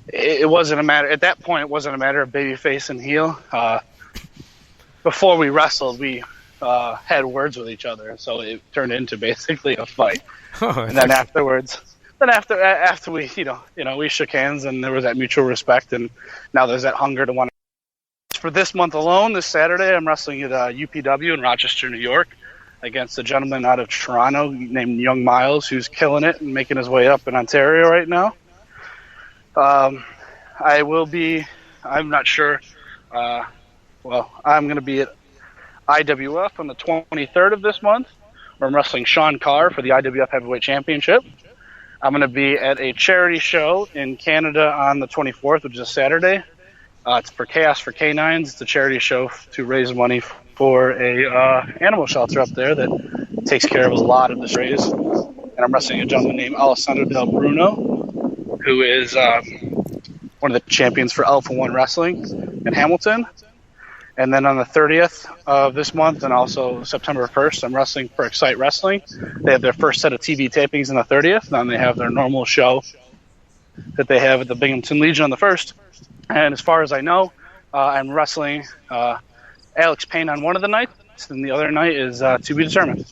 It wasn't a matter at that point. It wasn't a matter of baby face and heel. Before we wrestled, we had words with each other, so it turned into basically a fight. And then afterwards, after we we shook hands and there was that mutual respect, and now there's that hunger to want. For this month alone, this Saturday, I'm wrestling at UPW in Rochester, New York, against a gentleman out of Toronto named Young Miles, who's killing it and making his way up in Ontario right now. I will be, I'm not sure, I'm going to be at IWF on the 23rd of this month, where I'm wrestling Sean Carr for the IWF Heavyweight Championship. I'm going to be at a charity show in Canada on the 24th, which is a Saturday. It's for Chaos for Canines. It's a charity show to raise money for a animal shelter up there that takes care of a lot of the strays. And I'm wrestling a gentleman named Alessandro Del Bruno, who is one of the champions for Alpha One Wrestling in Hamilton. And then on the 30th of this month and also September 1st, I'm wrestling for Excite Wrestling. They have their first set of TV tapings on the 30th. Then they have their normal show that they have at the Binghamton Legion on the 1st. And as far as I know, I'm wrestling Alex Payne on one of the nights, and the other night is to be determined.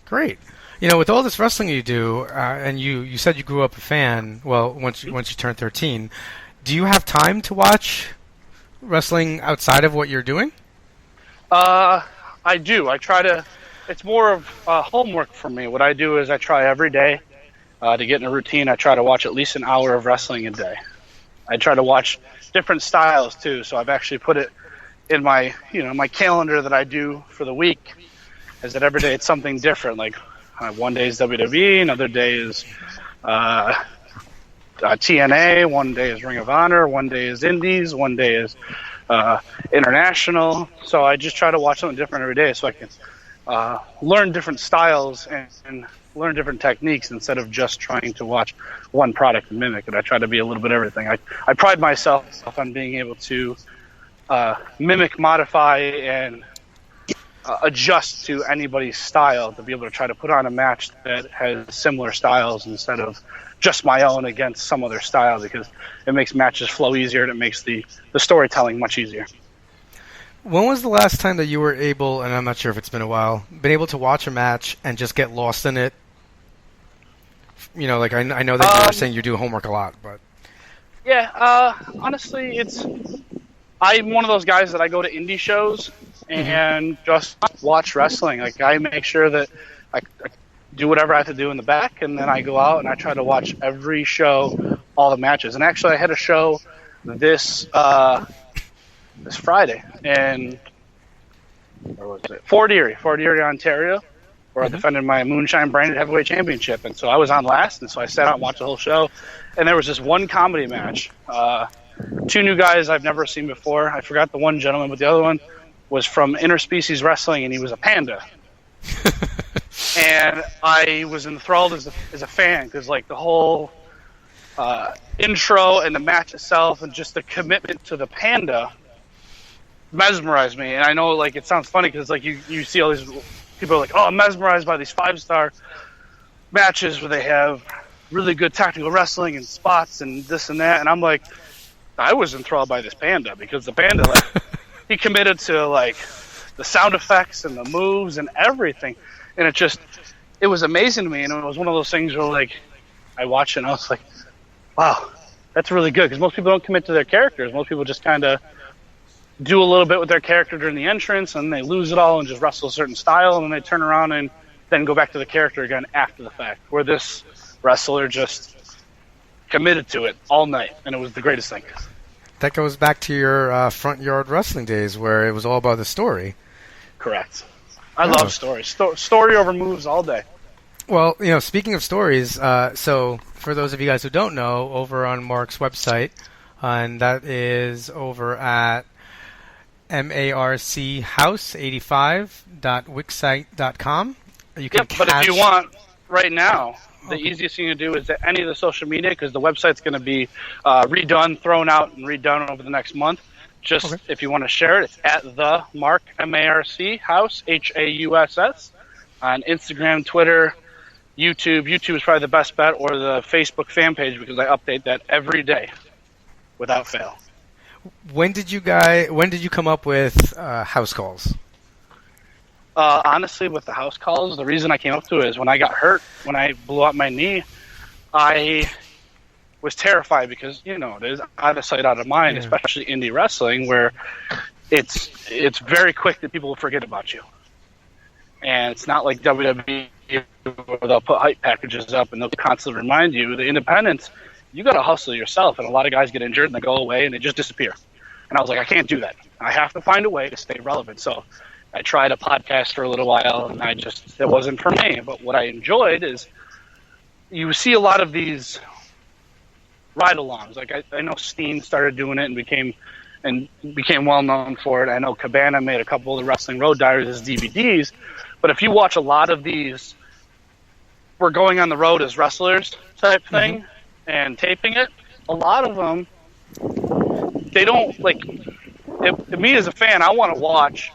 Great. With all this wrestling you do, and you said you grew up a fan, well, once you turned 13, do you have time to watch wrestling outside of what you're doing? I do. I try to it's more of homework for me. What I do is I try every day to get in a routine. I try to watch at least an hour of wrestling a day. I try to watch different styles too. So I've actually put it in my my calendar that I do for the week. Is that every day it's something different. Like one day is WWE, another day is TNA, one day is Ring of Honor, one day is Indies, one day is international. So I just try to watch something different every day so I can learn different styles and learn different techniques instead of just trying to watch one product and mimic it. I try to be a little bit of everything. I pride myself on being able to mimic, modify, and adjust to anybody's style to be able to try to put on a match that has similar styles instead of just my own against some other style, because it makes matches flow easier and it makes the storytelling much easier. When was the last time that you were able, and I'm not sure if it's been a while, been able to watch a match and just get lost in it? You know, like I know that you were saying you do homework a lot, but... Yeah, honestly, I'm one of those guys that I go to indie shows and just watch wrestling. Like, I make sure that I do whatever I have to do in the back, and then I go out and I try to watch every show, all the matches. And actually, I had a show this Friday in where was it? Fort Erie, Ontario, where I defended my Moonshine branded heavyweight championship. And so I was on last, and so I sat out and watched the whole show. And there was this one comedy match. Two new guys I've never seen before. I forgot the one gentleman, but the other one was from Interspecies Wrestling, and he was a panda. And I was enthralled as a fan, because like the whole intro and the match itself and just the commitment to the panda mesmerized me. And I know, like, it sounds funny because like you see all these people are like, oh, I'm mesmerized by these 5-star matches where they have really good tactical wrestling and spots and this and that. And I'm like, I was enthralled by this panda because the panda, like, he committed to like the sound effects and the moves and everything. And it was amazing to me. And it was one of those things where, like, I watched it and I was like, wow, that's really good. Because most people don't commit to their characters. Most people just kind of do a little bit with their character during the entrance, and they lose it all and just wrestle a certain style, and then they turn around and then go back to the character again after the fact. Where this wrestler just committed to it all night, and it was the greatest thing. That goes back to your front yard wrestling days where it was all about the story. Correct. I love stories. Story over moves all day. Well, you know, speaking of stories, so for those of you guys who don't know, over on Mark's website, and that is over at marchouse85.wixsite.com. You can but if you want, right now, the easiest thing to do is at any of the social media, because the website's going to be redone, thrown out, and redone over the next month. Just if you want to share it, it's at the Marc, M-A-R-C, House, H-A-U-S-S, on Instagram, Twitter, YouTube. YouTube is probably the best bet, or the Facebook fan page, because I update that every day without fail. When did you come up with house calls? Honestly, with the house calls, the reason I came up to it is when I got hurt, when I blew out my knee, I was terrified because, you know, it is out of sight, out of mind, especially indie wrestling, where it's very quick that people will forget about you. And it's not like WWE where they'll put hype packages up and they'll constantly remind you. The independents, you got to hustle yourself, and a lot of guys get injured and they go away and they just disappear. And I was like, I can't do that. I have to find a way to stay relevant. So I tried a podcast for a little while, and it wasn't for me. But what I enjoyed is you see a lot of these ride-alongs. Like I know Steen started doing it and became well known for it. I know Cabana made a couple of the Wrestling Road Diaries as DVDs. But if you watch a lot of these, we're going on the road as wrestlers type thing and taping it, a lot of them, they don't, like, me as a fan, I want to watch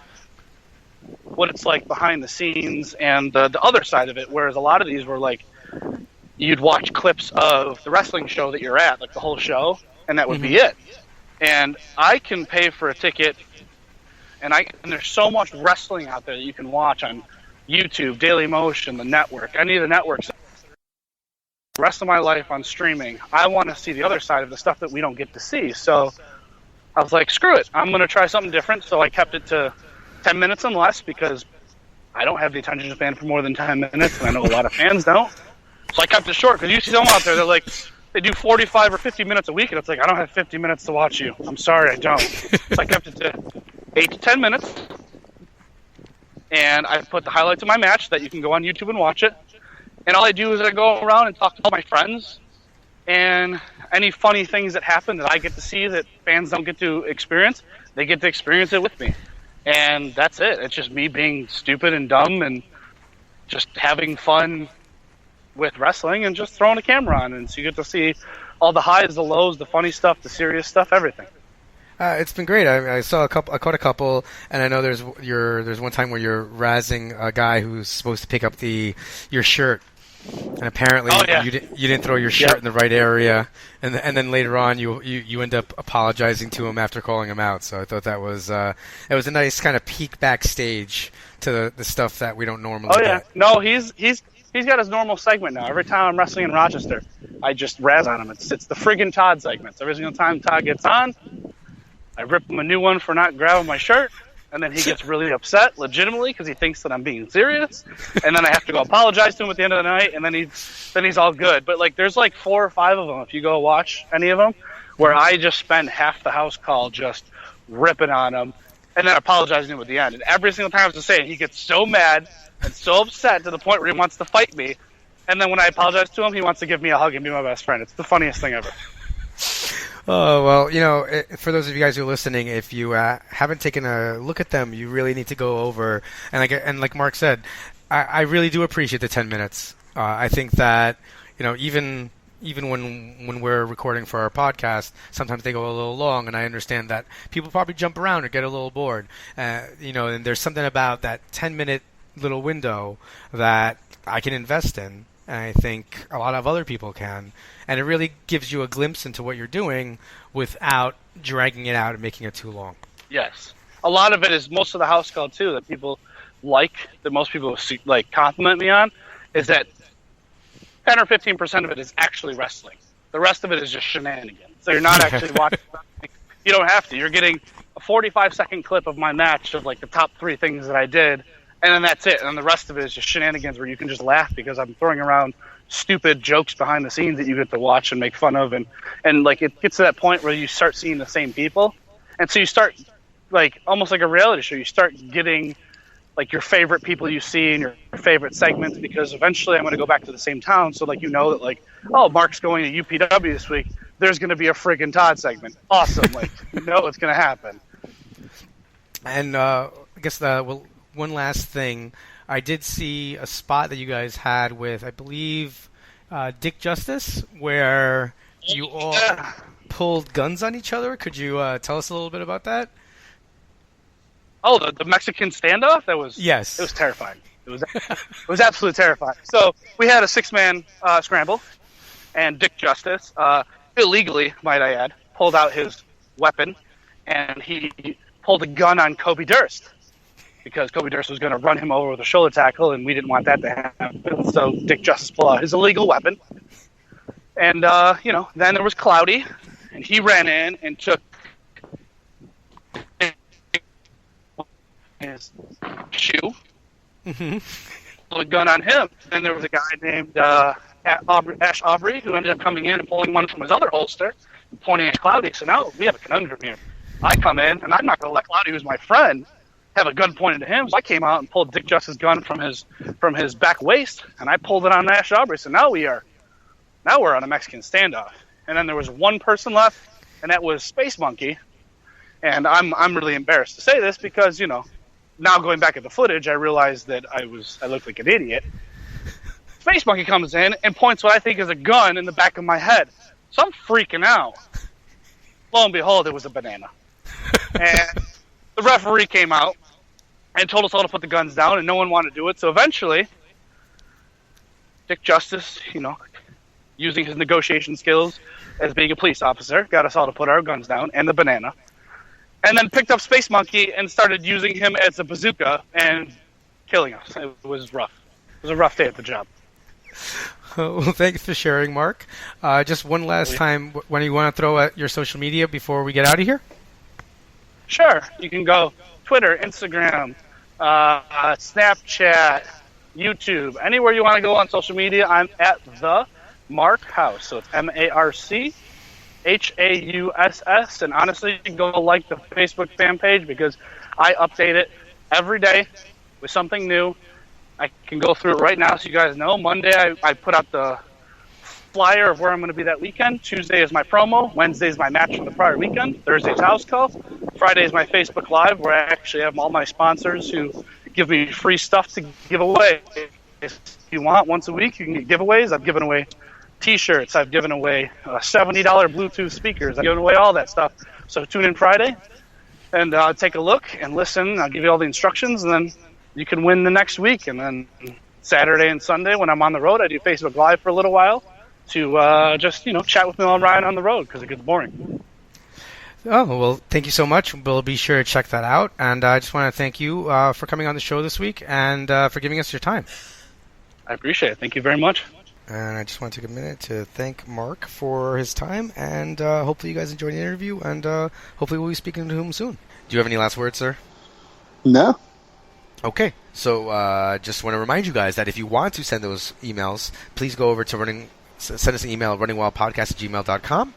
what it's like behind the scenes and the other side of it, whereas a lot of these were like, you'd watch clips of the wrestling show that you're at, like the whole show, and that would be it. And I can pay for a ticket, and there's so much wrestling out there that you can watch on YouTube, Daily Motion, the network, any of the networks. The rest of my life on streaming, I want to see the other side of the stuff that we don't get to see. So I was like, screw it, I'm going to try something different. So I kept it to 10 minutes and less, because I don't have the attention span for more than 10 minutes, and I know a lot of fans don't. So I kept it short, because you see them out there, they're like, they do 45 or 50 minutes a week, and it's like, I don't have 50 minutes to watch you. I'm sorry, I don't. So I kept it to 8 to 10 minutes, and I put the highlights of my match that you can go on YouTube and watch it. And all I do is I go around and talk to all my friends, and any funny things that happen that I get to see that fans don't get to experience, they get to experience it with me. And that's it. It's just me being stupid and dumb and just having fun with wrestling and just throwing a camera on. And so you get to see all the highs, the lows, the funny stuff, the serious stuff, everything. It's been great. I saw a couple. I caught a couple, and I know there's one time where you're razzing a guy who's supposed to pick up your shirt, and apparently you didn't throw your shirt in the right area, and then later on you end up apologizing to him after calling him out. So I thought that was a nice kind of peek backstage to the stuff that we don't normally get. No, he's got his normal segment now. Every time I'm wrestling in Rochester, I just razz on him. It's the friggin' Todd segments. Every single time Todd gets on, I rip him a new one for not grabbing my shirt, and then he gets really upset, legitimately, because he thinks that I'm being serious. And then I have to go apologize to him at the end of the night, and then he's all good. But like, there's like 4 or 5 of them, if you go watch any of them, where I just spend half the house call just ripping on him, and then apologizing to him at the end. And every single time, I was just saying, he gets so mad and so upset to the point where he wants to fight me. And then when I apologize to him, he wants to give me a hug and be my best friend. It's the funniest thing ever. Oh, well, for those of you guys who are listening, if you haven't taken a look at them, you really need to go over. And like Mark said, I really do appreciate the 10 minutes. I think that, even when we're recording for our podcast, sometimes they go a little long, and I understand that people probably jump around or get a little bored. And there's something about that 10-minute little window that I can invest in, and I think a lot of other people can. And it really gives you a glimpse into what you're doing without dragging it out and making it too long. Yes. A lot of it is most of the house call, too, that people like, that most people compliment me on, is that 10 or 15% of it is actually wrestling. The rest of it is just shenanigans. So you're not actually watching wrestling. You don't have to. You're getting a 45-second clip of my match of, like, the top 3 things that I did, and then that's it. And then the rest of it is just shenanigans where you can just laugh because I'm throwing around stupid jokes behind the scenes that you get to watch and make fun of. And like, it gets to that point where you start seeing the same people. And so you start, like, almost like a reality show. You start getting, like, your favorite people you see in your favorite segments, because eventually I'm going to go back to the same town. So, like, that, like, oh, Mark's going to UPW this week. There's going to be a friggin' Todd segment. Awesome. Like, it's going to happen. And I guess one last thing. I did see a spot that you guys had with, I believe, Dick Justice, where you all pulled guns on each other. Could you tell us a little bit about that? Oh, the Mexican standoff? Yes. It was terrifying. It was absolutely terrifying. So we had a 6-man scramble, and Dick Justice, illegally, might I add, pulled out his weapon, and he pulled a gun on Kobe Durst, because Kobe Durst was going to run him over with a shoulder tackle, and we didn't want that to happen. So Dick Justice pulled out his illegal weapon. And, then there was Cloudy, and he ran in and took his shoe, pulled a gun on him. Then there was a guy named Ash Aubrey, who ended up coming in and pulling one from his other holster and pointing at Cloudy. So now we have a conundrum here. I come in, and I'm not going to let Cloudy, who's my friend, have a gun pointed at him. So I came out and pulled Dick Justice's gun from his back waist, and I pulled it on Ash Aubrey. So now we're on a Mexican standoff. And then there was one person left, and that was Space Monkey. And I'm really embarrassed to say this because, now going back at the footage, I realized that I looked like an idiot. Space Monkey comes in and points what I think is a gun in the back of my head. So I'm freaking out. Lo and behold, it was a banana. And the referee came out and told us all to put the guns down, and no one wanted to do it. So eventually, Dick Justice, using his negotiation skills as being a police officer, got us all to put our guns down, and the banana. And then picked up Space Monkey and started using him as a bazooka and killing us. It was rough. It was a rough day at the job. Well, thanks for sharing, Mark. Just one last time, when you want to throw at your social media before we get out of here? Sure. You can go Twitter, Instagram, Snapchat, YouTube, anywhere you want to go on social media, I'm at the Marc Hauss. So it's MarcHauss. And honestly, go like the Facebook fan page because I update it every day with something new. I can go through it right now so you guys know. Monday, I put out the flyer of where I'm going to be that weekend. Tuesday is my promo. Wednesday is my match from the prior weekend. Thursday's house call. Friday is my Facebook Live where I actually have all my sponsors who give me free stuff to give away. If you want, once a week, you can get giveaways. I've given away T-shirts. I've given away $70 Bluetooth speakers. I've given away all that stuff. So tune in Friday and take a look and listen. I'll give you all the instructions, and then you can win the next week. And then Saturday and Sunday when I'm on the road, I do Facebook Live for a little while to just, chat with me while I'm riding on the road because it gets boring. Oh, well, thank you so much. We'll be sure to check that out. And I just want to thank you for coming on the show this week and for giving us your time. I appreciate it. Thank you very much. And I just want to take a minute to thank Marc for his time, and hopefully you guys enjoyed the interview, and hopefully we'll be speaking to him soon. Do you have any last words, sir? No. Okay, so just want to remind you guys that if you want to send those emails, please go over to send us an email at runningwildpodcast@gmail.com.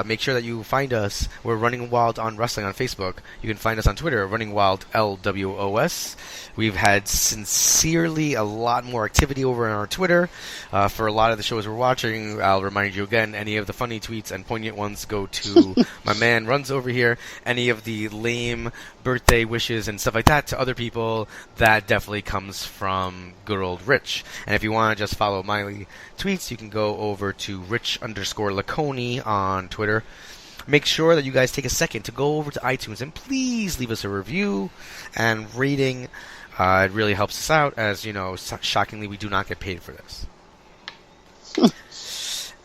Make sure that you find us. We're Running Wild on Wrestling on Facebook. You can find us on Twitter, Running Wild LWOS. We've had sincerely a lot more activity over on our Twitter for a lot of the shows we're watching. I'll remind you again, any of the funny tweets and poignant ones go to my man Runz over here. Any of the lame birthday wishes and stuff like that to other people, that definitely comes from good old Rich. And if you want to just follow my tweets, you can go over to Rich_Laconi on Twitter. Make sure that you guys take a second to go over to iTunes and please leave us a review and rating. It really helps us out, as shockingly, we do not get paid for this.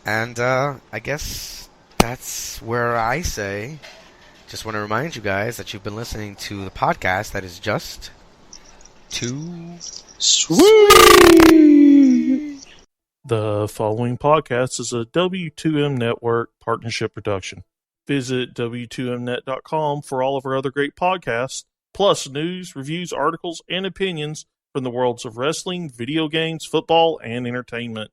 And I guess that's where I say, just want to remind you guys that you've been listening to the podcast that is just too Sweet. The following podcast is a W2M Network partnership production. Visit W2Mnet.com for all of our other great podcasts, plus news, reviews, articles, and opinions from the worlds of wrestling, video games, football, and entertainment.